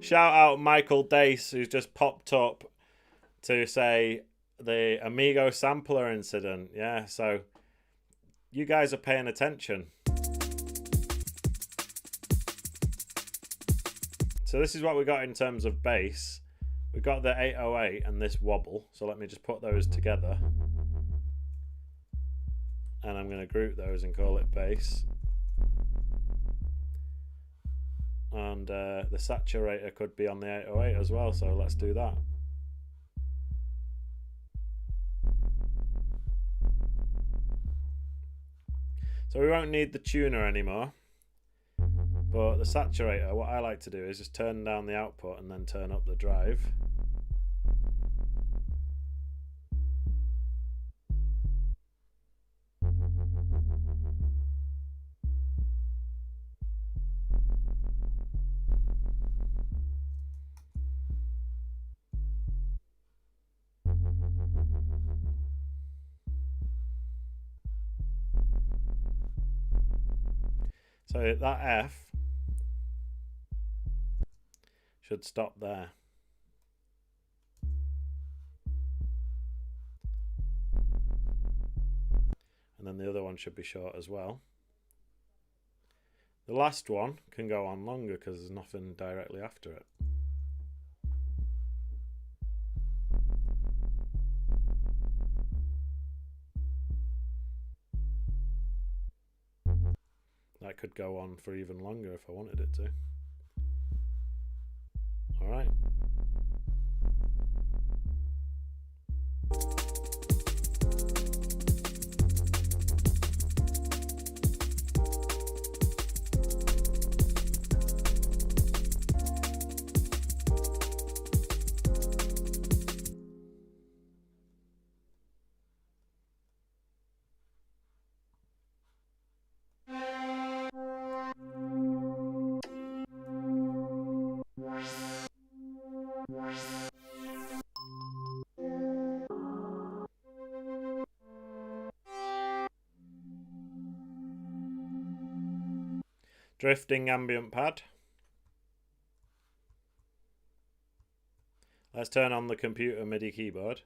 Shout out Michael Dace, who's just popped up to say the Amigo sampler incident. Yeah, so you guys are paying attention. So this is what we got in terms of bass. We got the 808 and this wobble. So let me just put those together. And I'm going to group those and call it bass. And the saturator could be on the 808 as well, so let's do that. So we won't need the tuner anymore, but the saturator, what I like to do is just turn down the output and then turn up the drive. So that F should stop there. And then the other one should be short as well. The last one can go on longer because there's nothing directly after it. That could go on for even longer if I wanted it to. All right. Drifting ambient pad. Let's turn on the computer MIDI keyboard.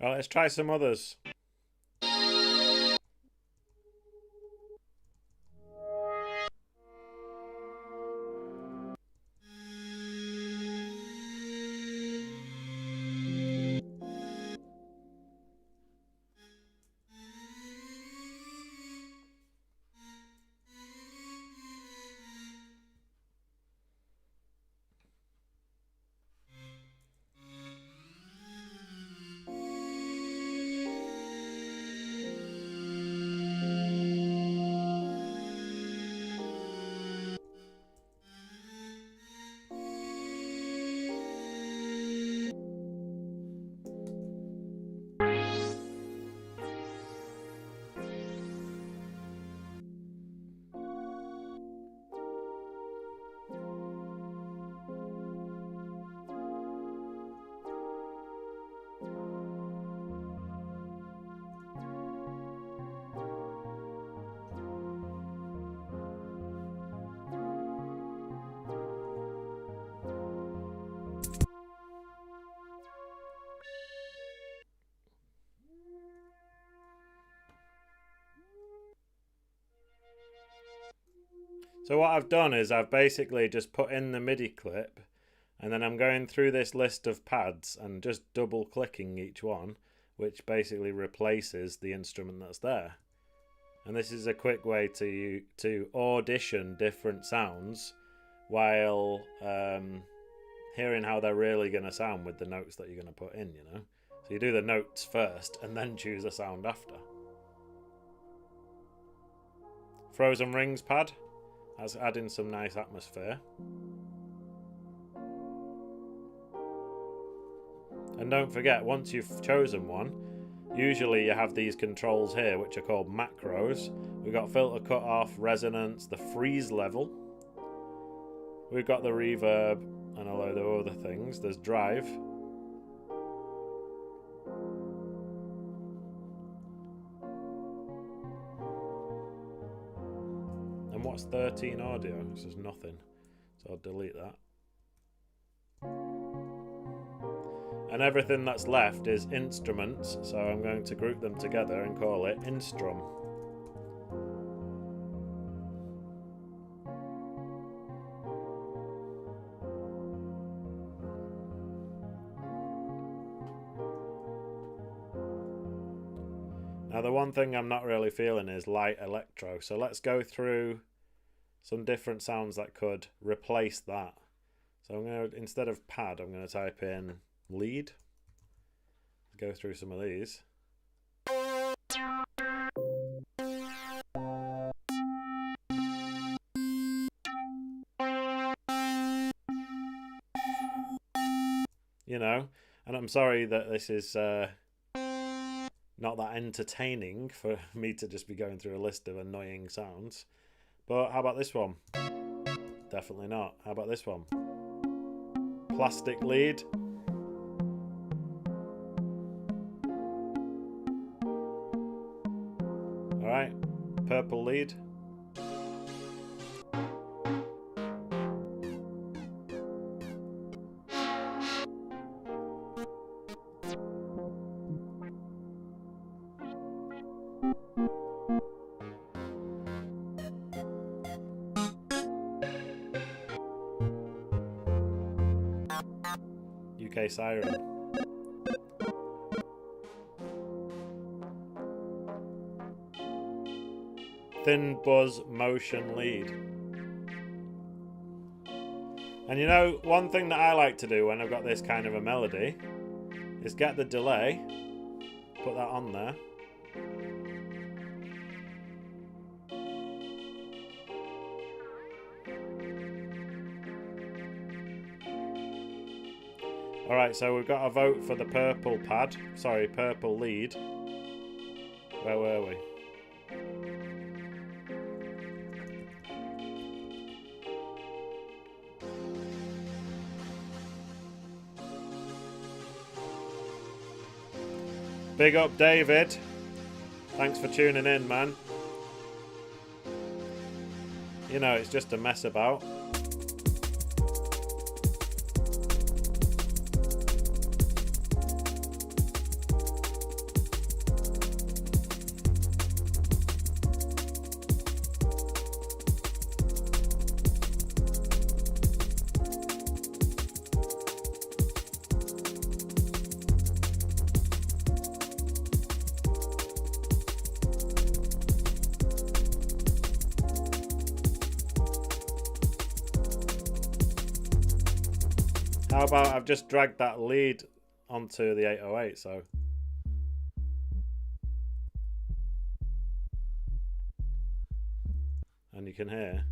Well, let's try some others. So what I've done is I've basically just put in the MIDI clip, and then I'm going through this list of pads and just double clicking each one, which basically replaces the instrument that's there. And this is a quick way to audition different sounds while hearing how they're really going to sound with the notes that you're going to put in, you know. So you do the notes first and then choose a sound after. Frozen Rings pad, that's adding some nice atmosphere. And don't forget, once you've chosen one, usually you have these controls here which are called macros. We've got filter cutoff, resonance, the freeze level. We've got the reverb and a load of other things. There's drive. And what's 13 audio? This is nothing. So I'll delete that. And everything that's left is instruments, so I'm going to group them together and call it Instrum. Now the one thing I'm not really feeling is light electro, so let's go through some different sounds that could replace that. So I'm going to, instead of pad, I'm going to type in lead. Go through some of these. You know, and I'm sorry that this is not that entertaining for me to just be going through a list of annoying sounds. But how about this one? Definitely not. How about this one? Plastic lead. Alright, purple lead. UK siren. Thin buzz motion lead. And you know, one thing that I like to do when I've got this kind of a melody is get the delay, put that on there. Alright, so we've got a vote for the purple pad. Sorry, purple lead. Where were we? Big up, David. Thanks for tuning in, man. You know, it's just a mess about. How about I've just dragged that lead onto the 808, so. And you can hear.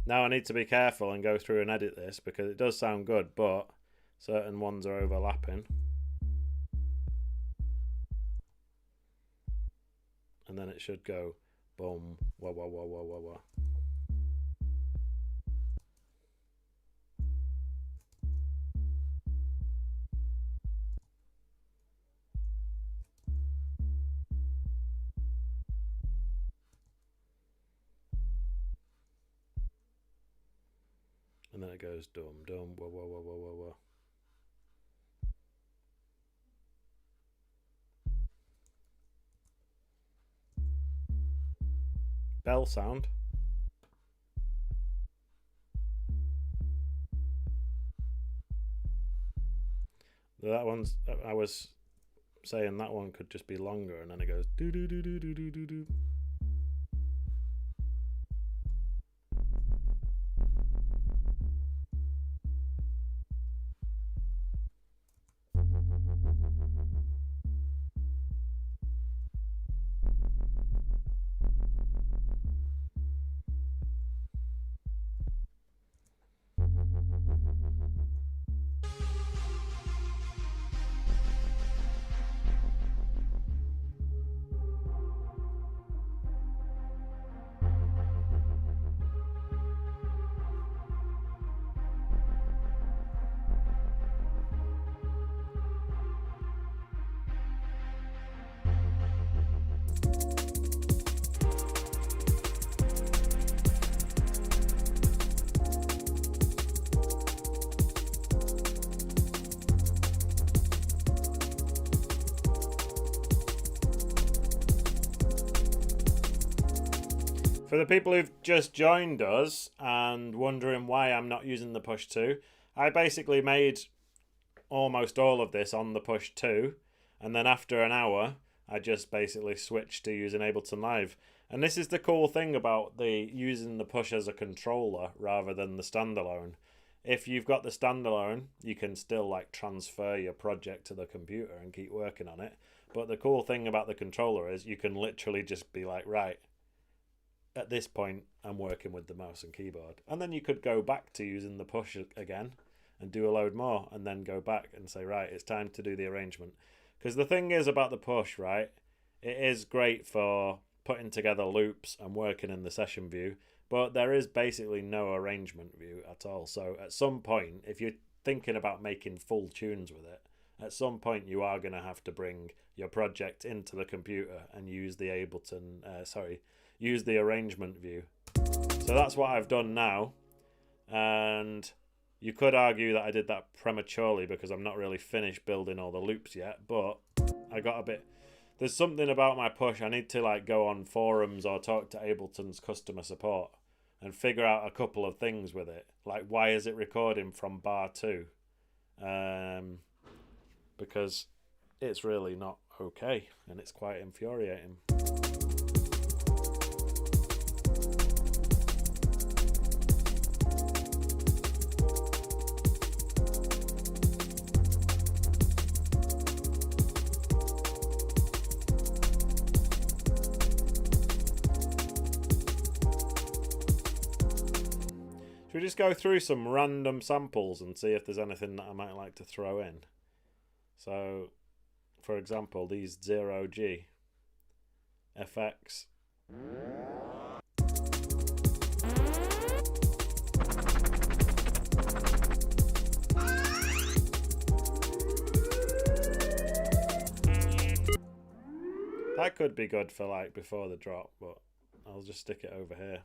Now I need to be careful and go through and edit this because it does sound good, but certain ones are overlapping. And then it should go boom, wah, wah, wah, wah, wah, wah. it goes dum dum wah wah wah wah wah wah. Bell sound. That one's, I was saying that one could just be longer, and then it goes do do do do do do do do. For the people who've just joined us and wondering why I'm not using the Push 2, I basically made almost all of this on the Push 2, and then after an hour, I just basically switched to using Ableton Live. And this is the cool thing about using the Push as a controller rather than the standalone. If you've got the standalone, you can still like transfer your project to the computer and keep working on it. But the cool thing about the controller is you can literally just be like, right, at this point, I'm working with the mouse and keyboard. And then you could go back to using the Push again and do a load more, and then go back and say, right, it's time to do the arrangement. Because the thing is about the Push, right, it is great for putting together loops and working in the session view, but there is basically no arrangement view at all. So at some point, if you're thinking about making full tunes with it, at some point you are going to have to bring your project into the computer and use the use the arrangement view. So that's what I've done now, and you could argue that I did that prematurely because I'm not really finished building all the loops yet, but I got a bit, there's something about my Push, I need to like go on forums or talk to Ableton's customer support and figure out a couple of things with it, like why is it recording from bar 2, because it's really not okay and it's quite infuriating. Should we just go through some random samples and see if there's anything that I might like to throw in? So, for example, these 0G FX. That could be good for like before the drop, but I'll just stick it over here.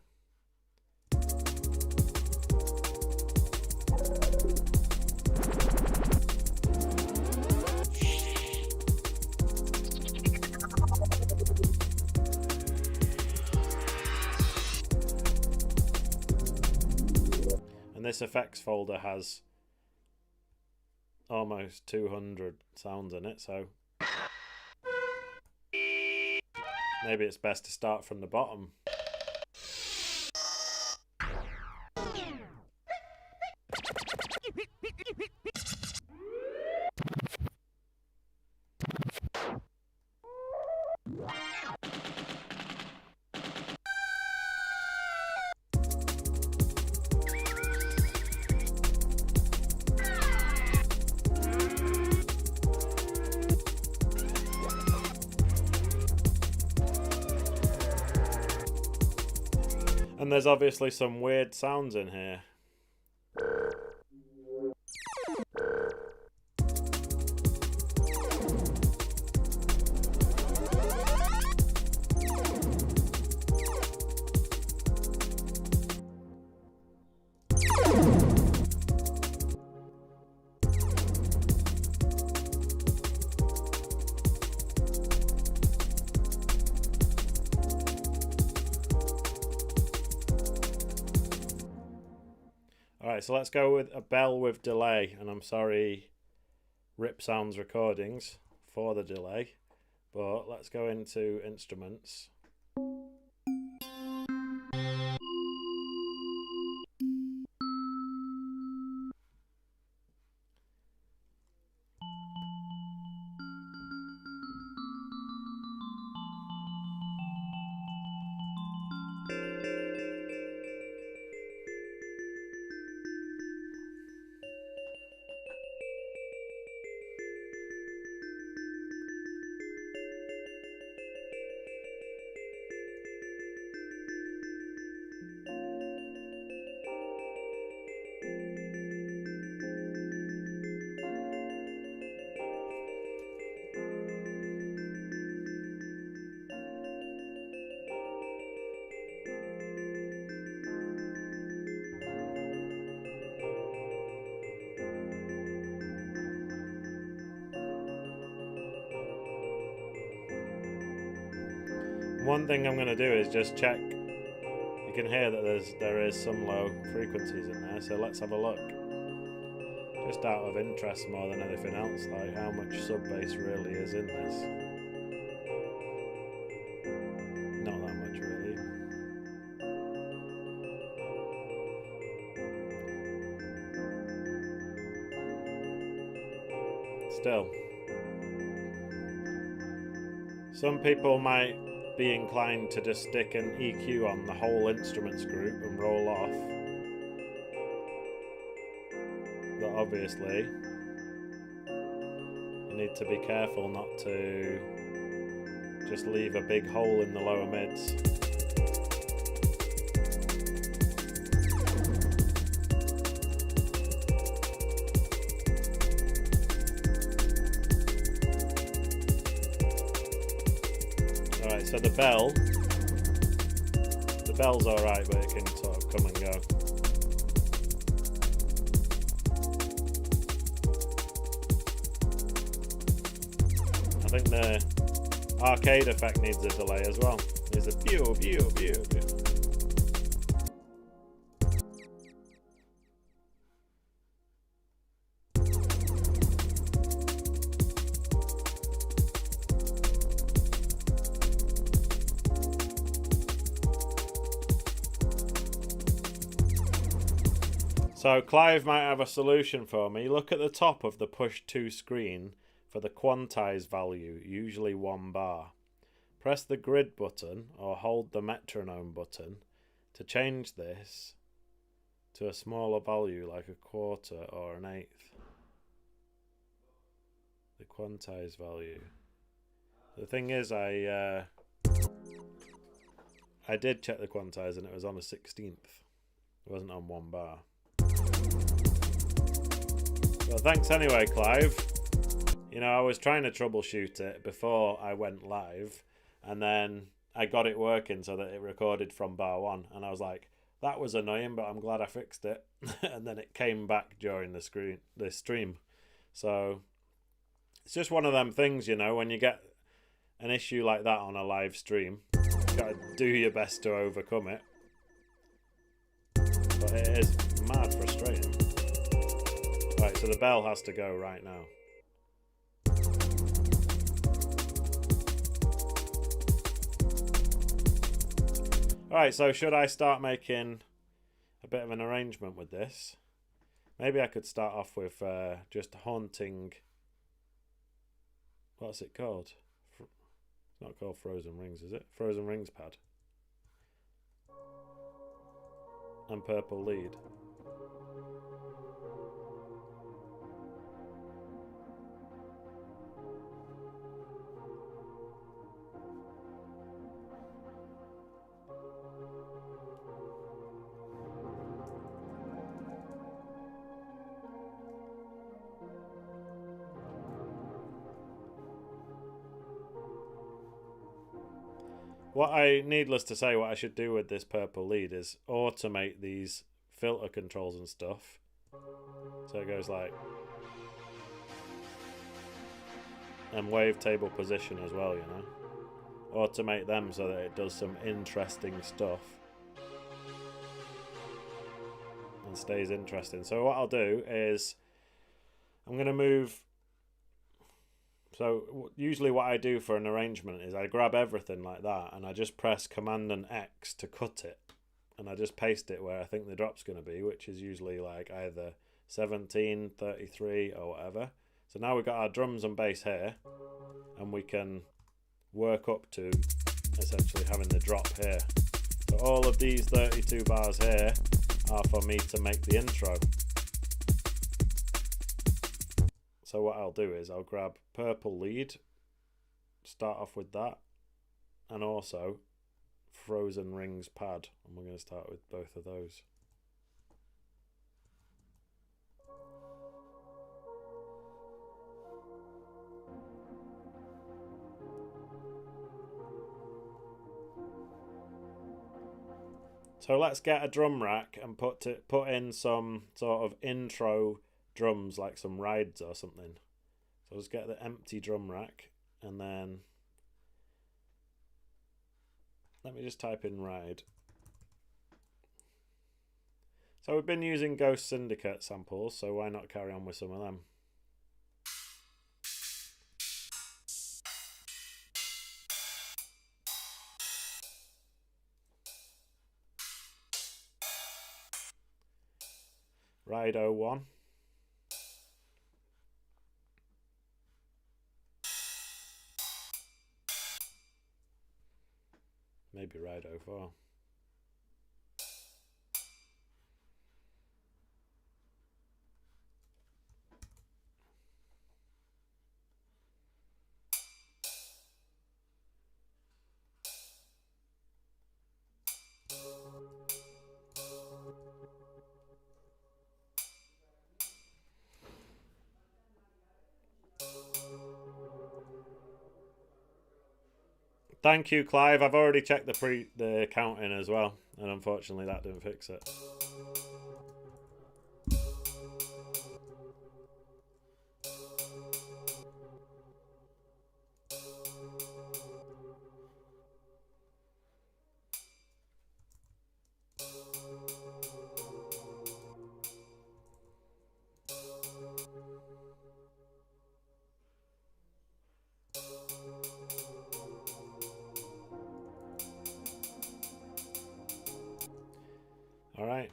And this effects folder has almost 200 sounds in it, so maybe it's best to start from the bottom. And there's obviously some weird sounds in here. Right, so let's go with a bell with delay. And I'm sorry, Rip Sounds Recordings, for the delay. But let's go into instruments. One thing I'm going to do is just check. You can hear that there is some low frequencies in there, so let's have a look. Just out of interest more than anything else, like how much sub bass really is in this. Not that much really. Still. Some people might be inclined to just stick an EQ on the whole instruments group and roll off. But obviously, you need to be careful not to just leave a big hole in the lower mids. Alright, so the bell's alright, but it can sort of come and go. I think the arcade effect needs a delay as well. There's a pew, pew, pew, pew. So Clive might have a solution for me. Look at the top of the push 2 screen for the quantize value, usually 1 bar. Press the grid button or hold the metronome button to change this to a smaller value like a quarter or an eighth. The quantize value. The thing is, I did check the quantize and it was on a 16th. It wasn't on 1 bar. Well, thanks anyway, Clive. You know, I was trying to troubleshoot it before I went live, and then I got it working so that it recorded from bar 1, and I was like, that was annoying, but I'm glad I fixed it. And then it came back during the stream. So it's just one of them things, you know, when you get an issue like that on a live stream, you gotta do your best to overcome it. But it is mad frustrating. Right, so the bell has to go right now. Alright, so should I start making a bit of an arrangement with this? Maybe I could start off with just haunting... What's it called? It's not called Frozen Rings, is it? Frozen Rings pad. And purple lead. Needless to say, what I should do with this purple lead is automate these filter controls and stuff. So it goes like... And wavetable position as well, you know. Automate them so that it does some interesting stuff. and stays interesting. So what I'll do is I'm going to move. So usually what I do for an arrangement is I grab everything like that and I just press Command and X to cut it, and I just paste it where I think the drop's going to be, which is usually like either 17, 33 or whatever. So now we've got our drums and bass here, and we can work up to essentially having the drop here. So all of these 32 bars here are for me to make the intro. So what I'll do is I'll grab purple lead, start off with that, and also Frozen Rings pad, and we're going to start with both of those. So let's get a drum rack and put in some sort of intro drums, like some rides or something. So let's get the empty drum rack, and then let me just type in ride. So we've been using Ghost Syndicate samples, so why not carry on with some of them? Ride 01. Maybe Ride 04. Thank you, Clive. I've already checked the counting as well, and unfortunately that didn't fix it. All right.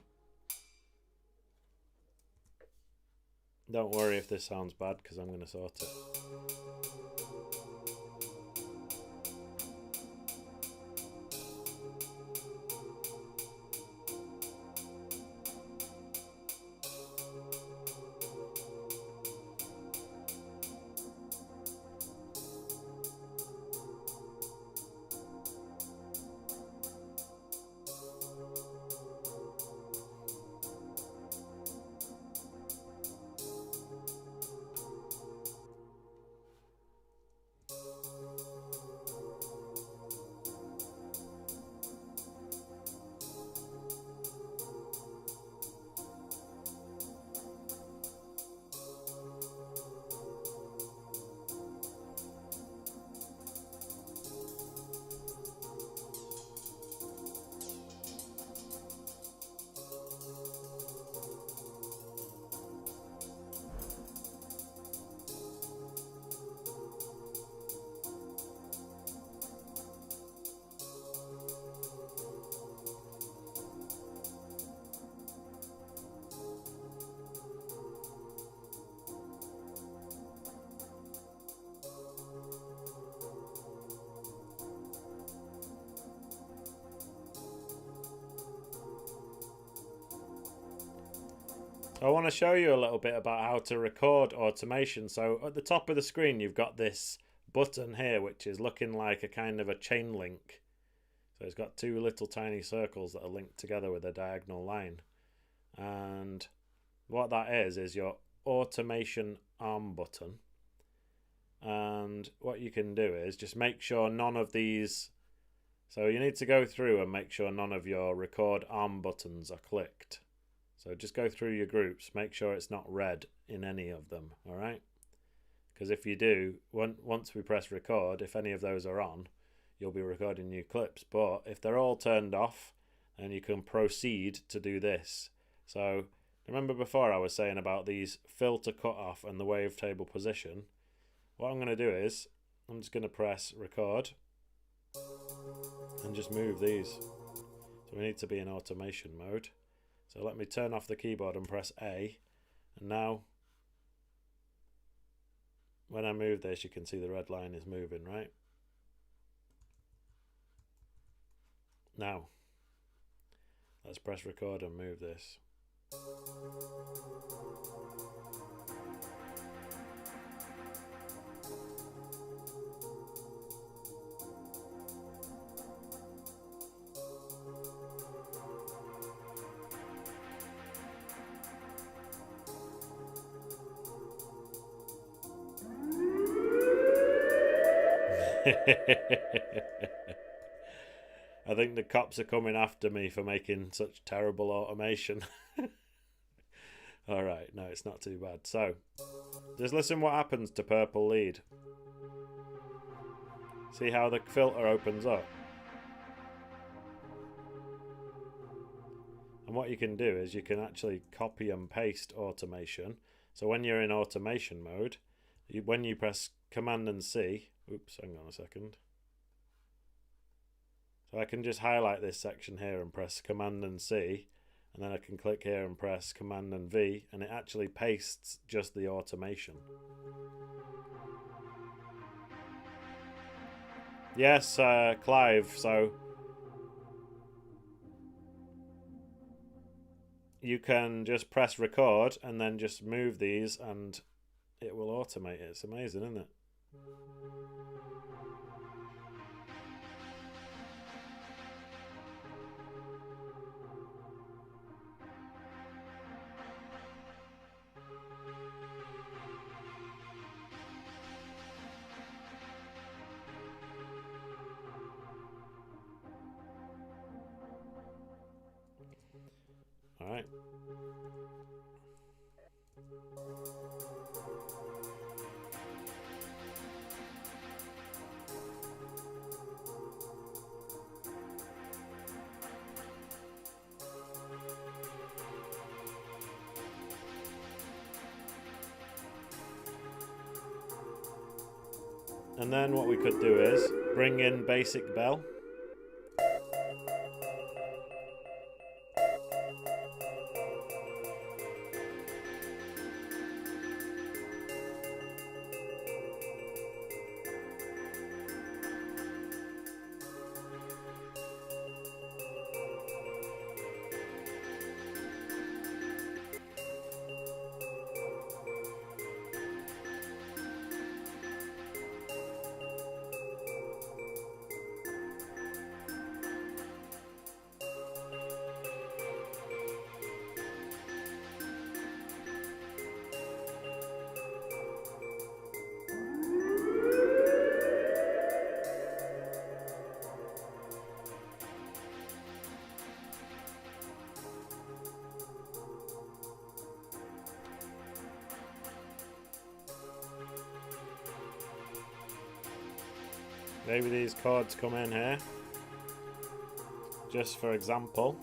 Don't worry if this sounds bad, because I'm going to sort it. I want to show you a little bit about how to record automation. So at the top of the screen, you've got this button here, which is looking like a kind of a chain link. So it's got two little tiny circles that are linked together with a diagonal line. And what that is your automation arm button. And what you can do is just make sure none of these, so you need to go through and make sure none of your record arm buttons are clicked. So just go through your groups, make sure it's not red in any of them, all right? Because if you do, once we press record, if any of those are on, you'll be recording new clips. But if they're all turned off, then you can proceed to do this. So remember before I was saying about these filter cutoff and the wavetable position? What I'm going to do is I'm just going to press record and just move these. So we need to be in automation mode. So let me turn off the keyboard and press A. And now when I move this, you can see the red line is moving, right? Now let's press record and move this. I think the cops are coming after me for making such terrible automation. Alright, no, it's not too bad. So, just listen what happens to purple lead. See how the filter opens up? And what you can do is you can actually copy and paste automation. So when you're in automation mode, when you press Command and C, oops, hang on a second. So I can just highlight this section here and press Command and C, and then I can click here and press Command and V, and it actually pastes just the automation. Yes, Clive, so you can just press record and then just move these and it will automate it. It's amazing, isn't it? All right. And then what we could do is bring in basic bell. Maybe these chords come in here, just for example.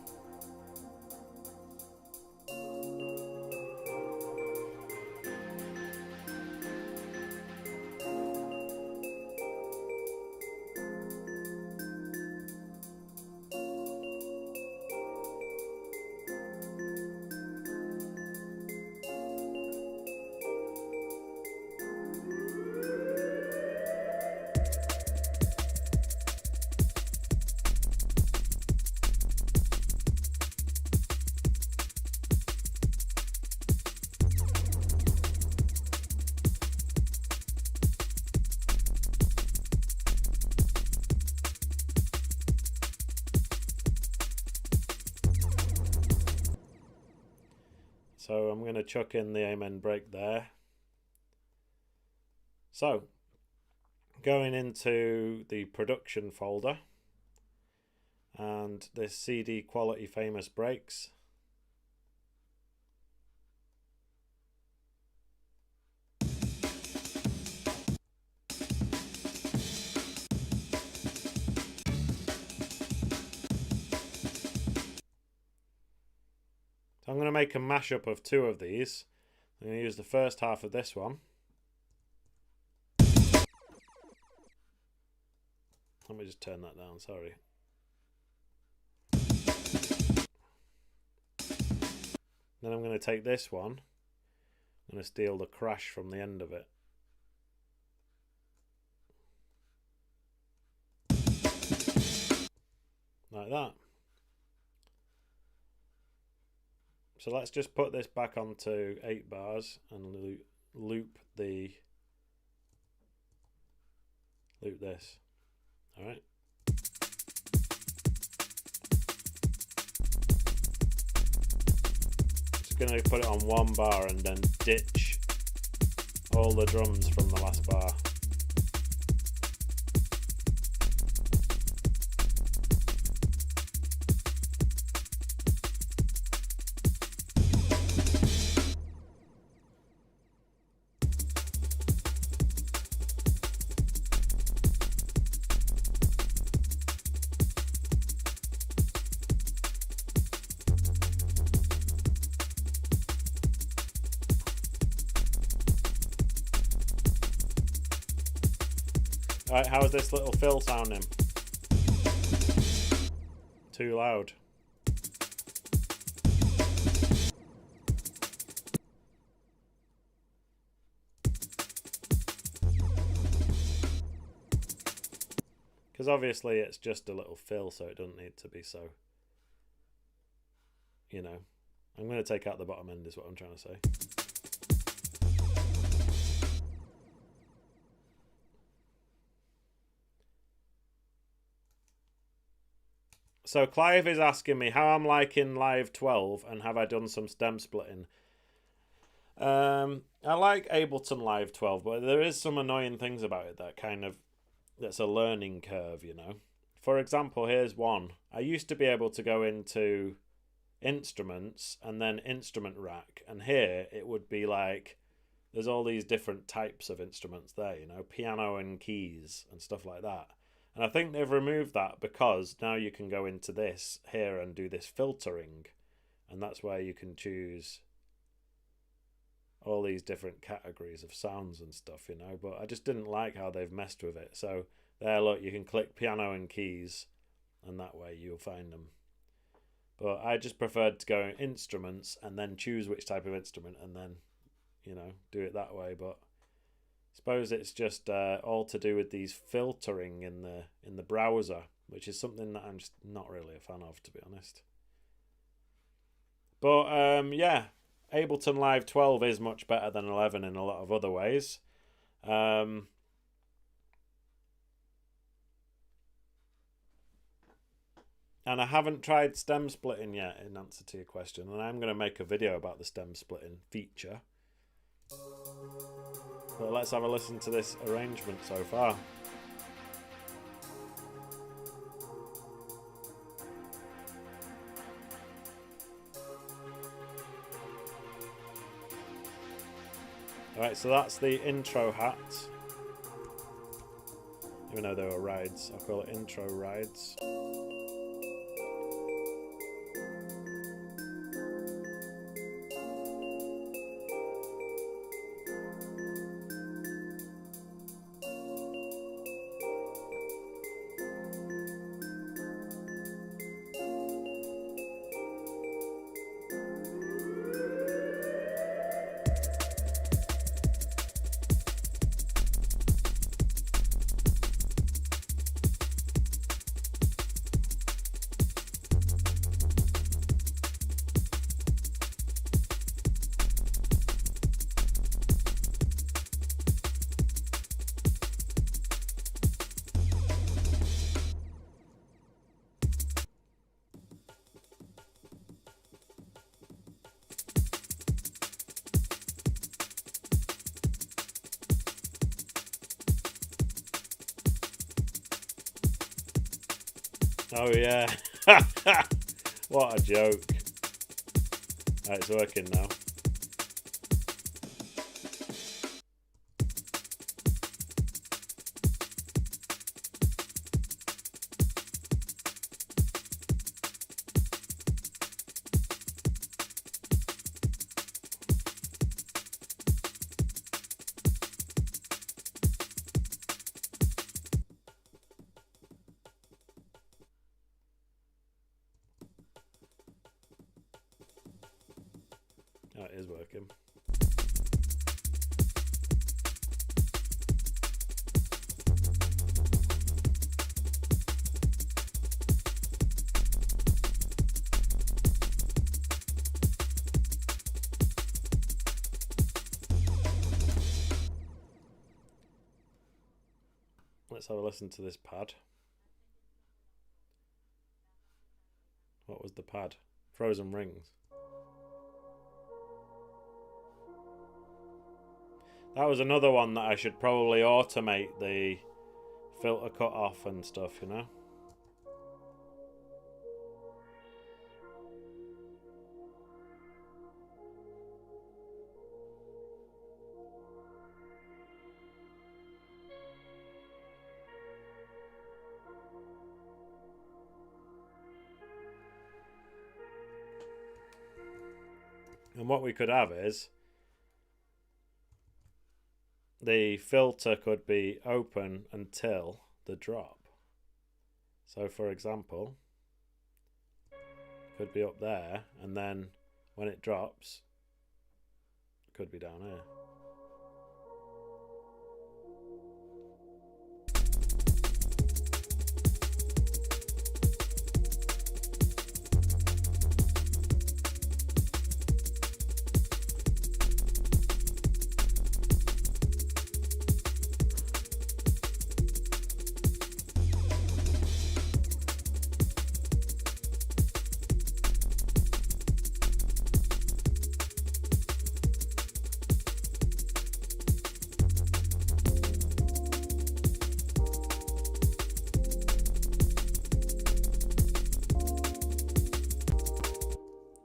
So I'm going to chuck in the amen break there. So going into the production folder and this CD quality famous breaks. So I'm going to make a mashup of two of these. I'm going to use the first half of this one. Let me just turn that down, sorry. Then I'm going to take this one. I'm going to steal the crash from the end of it. Like that. So let's just put this back onto 8 bars and loop this. Alright. Just going to put it on 1 bar and then ditch all the drums from the last bar. Alright, how's this little fill sounding? Too loud. Because obviously it's just a little fill, so it doesn't need to be so, you know. I'm going to take out the bottom end is what I'm trying to say. So Clive is asking me how I'm liking Live 12 and have I done some stem splitting. I like Ableton Live 12, but there is some annoying things about it that's a learning curve, you know. For example, here's one. I used to be able to go into instruments and then instrument rack, and here it would be like there's all these different types of instruments there, you know, piano and keys and stuff like that. And I think they've removed that because now you can go into this here and do this filtering. And that's where you can choose all these different categories of sounds and stuff, you know. But I just didn't like how they've messed with it. So there, look, you can click piano and keys and that way you'll find them. But I just preferred to go in instruments and then choose which type of instrument and then, you know, do it that way. But suppose it's just all to do with these filtering in the browser, which is something that I'm just not really a fan of, to be honest. But yeah, Ableton Live 12 is much better than 11 in a lot of other ways. And I haven't tried stem splitting yet, in answer to your question, and I'm going to make a video about the stem splitting feature. But let's have a listen to this arrangement so far. Alright, so that's the intro hat. Even though there were rides, I'll call it intro rides. Oh yeah. What a joke. Right, it's working now. it is working. Let's have a listen to this pad. What was the pad? Frozen Rings. That was another one that I should probably automate the filter cut off and stuff, you know? And what we could have is the filter could be open until the drop. So for example, could be up there, and then when it drops, it could be down here.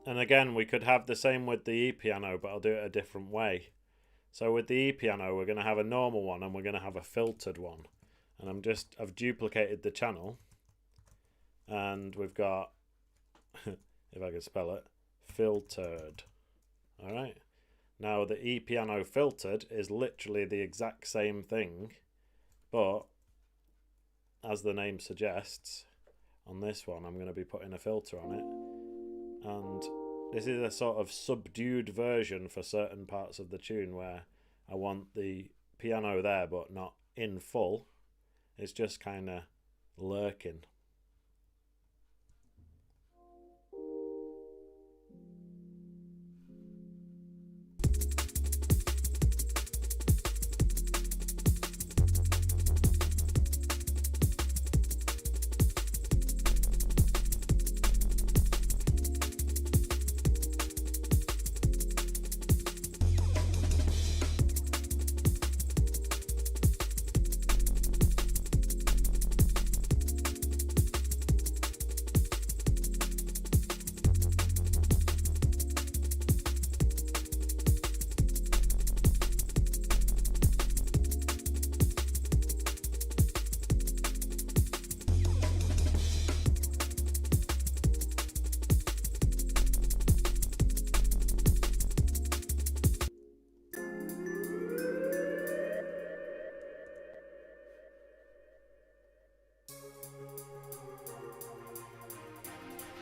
And again, we could have the same with the E-piano, but I'll do it a different way. So with the E-piano, we're going to have a normal one and we're going to have a filtered one. And I've duplicated the channel. And we've got, if I can spell it, filtered. All right. Now the E-piano filtered is literally the exact same thing, but as the name suggests, on this one, I'm going to be putting a filter on it. And this is a sort of subdued version for certain parts of the tune where I want the piano there but not in full. It's just kind of lurking.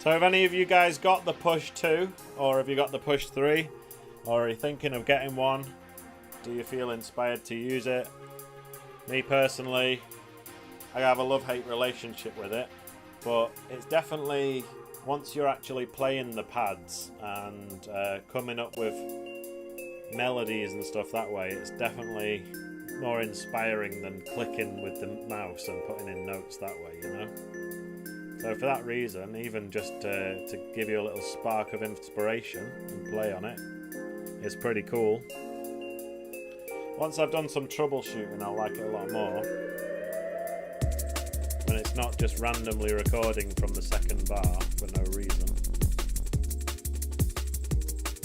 So have any of you guys got the Push 2, or have you got the Push 3, or are you thinking of getting one? Do you feel inspired to use it? Me personally, I have a love-hate relationship with it, but it's definitely, once you're actually playing the pads and coming up with melodies and stuff that way, it's definitely more inspiring than clicking with the mouse and putting in notes that way, you know? So for that reason, even just to give you a little spark of inspiration and play on it, it's pretty cool. Once I've done some troubleshooting, I'll like it a lot more. When it's not just randomly recording from the second bar for no reason.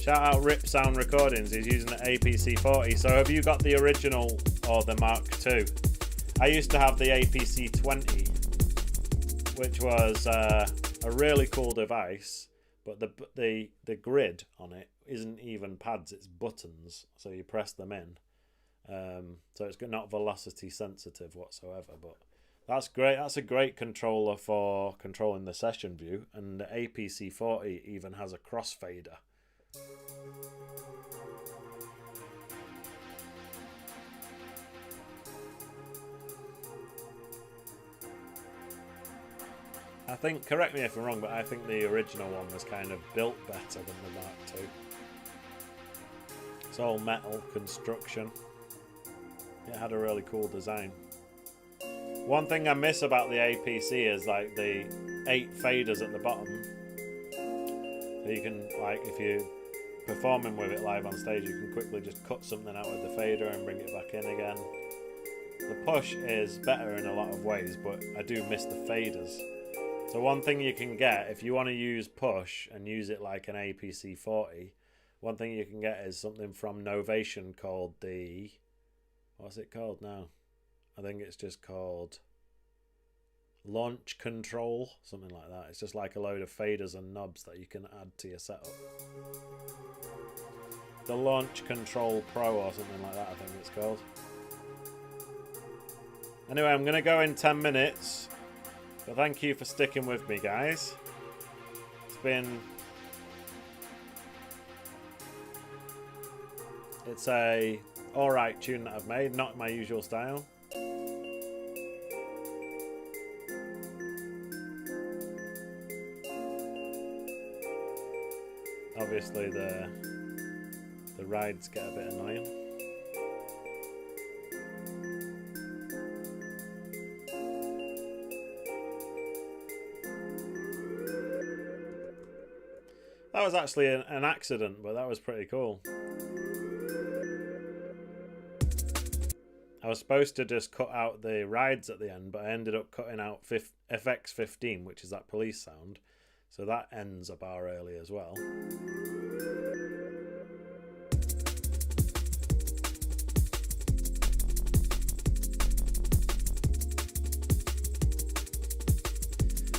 Shout out Rip Sound Recordings, he's using the APC-40. So have you got the original or the Mark II? I used to have the APC-20. Which was a really cool device, but the grid on it isn't even pads, it's buttons, so you press them in. So it's not velocity sensitive whatsoever, but that's great. That's a great controller for controlling the session view, and the APC-40 even has a crossfader. I think, correct me if I'm wrong, but I think the original one was kind of built better than the Mark II. It's all metal construction. It had a really cool design. One thing I miss about the APC is like the 8 faders at the bottom. So you can, like, if you're performing with it live on stage, you can quickly just cut something out with the fader and bring it back in again. The push is better in a lot of ways, but I do miss the faders. So one thing you can get, if you want to use push and use it like an APC 40, one thing you can get is something from Novation called the... What's it called now? I think it's just called Launch Control, something like that. It's just like a load of faders and knobs that you can add to your setup. The Launch Control Pro or something like that, I think it's called. Anyway, I'm going to go in 10 minutes. But thank you for sticking with me, guys. It's been... It's a alright tune that I've made, not my usual style. Obviously the rides get a bit annoying. That was actually an accident, but that was pretty cool. I was supposed to just cut out the rides at the end, but I ended up cutting out FX15, which is that police sound. So that ends a bar early as well.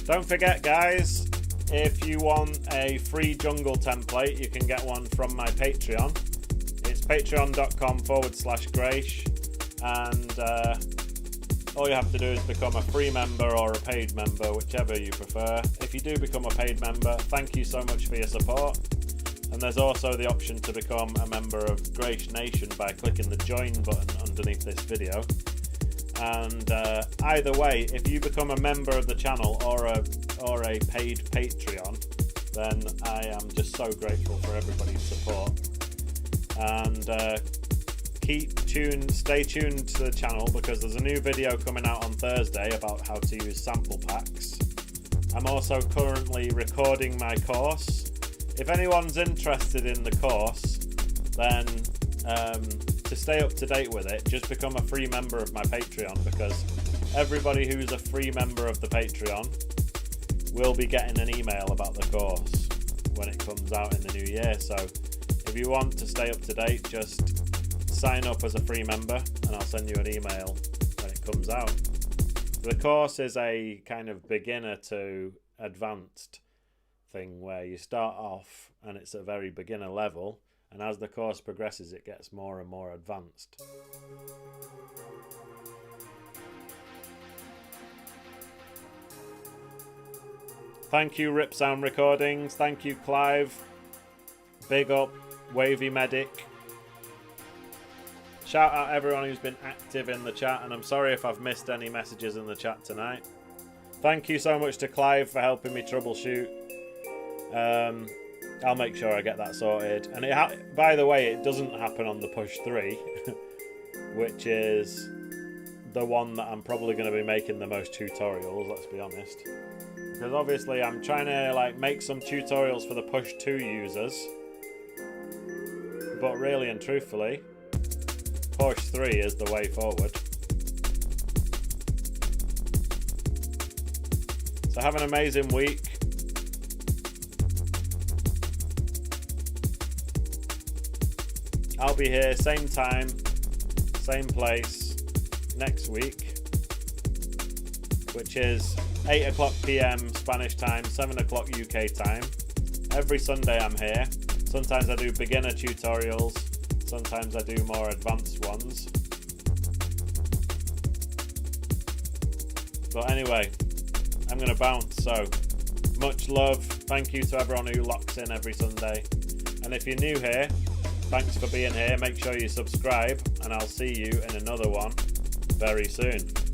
Don't forget, guys, if you want a free jungle template, you can get one from my Patreon. It's patreon.com/Graish. And all you have to do is become a free member or a paid member, whichever you prefer. If you do become a paid member, thank you so much for your support. And there's also the option to become a member of Graish Nation by clicking the join button underneath this video. And either way, if you become a member of the channel or a paid Patreon, then I am just so grateful for everybody's support. And stay tuned to the channel, because there's a new video coming out on Thursday about how to use sample packs. I'm also currently recording my course. If anyone's interested in the course, then to stay up to date with it, just become a free member of my Patreon, because everybody who's a free member of the Patreon will be getting an email about the course when it comes out in the new year. So if you want to stay up to date, just sign up as a free member and I'll send you an email when it comes out. The course is a kind of beginner to advanced thing where you start off and it's a very beginner level, and as the course progresses it gets more and more advanced. Thank you Rip Sound Recordings, thank you Clive, big up Wavy Medic. Shout out everyone who's been active in the chat, and I'm sorry if I've missed any messages in the chat tonight. Thank you so much to Clive for helping me troubleshoot. I'll make sure I get that sorted. And by the way, it doesn't happen on the Push 3, which is the one that I'm probably going to be making the most tutorials, let's be honest. Because obviously I'm trying to like make some tutorials for the Push 2 users. But really and truthfully, Push 3 is the way forward. So have an amazing week. I'll be here same time, same place next week, which is 8 o'clock PM Spanish time, 7 o'clock UK time. Every Sunday I'm here. Sometimes I do beginner tutorials, sometimes I do more advanced ones. But anyway, I'm going to bounce, so much love. Thank you to everyone who locks in every Sunday. And if you're new here, thanks for being here. Make sure you subscribe, and I'll see you in another one very soon.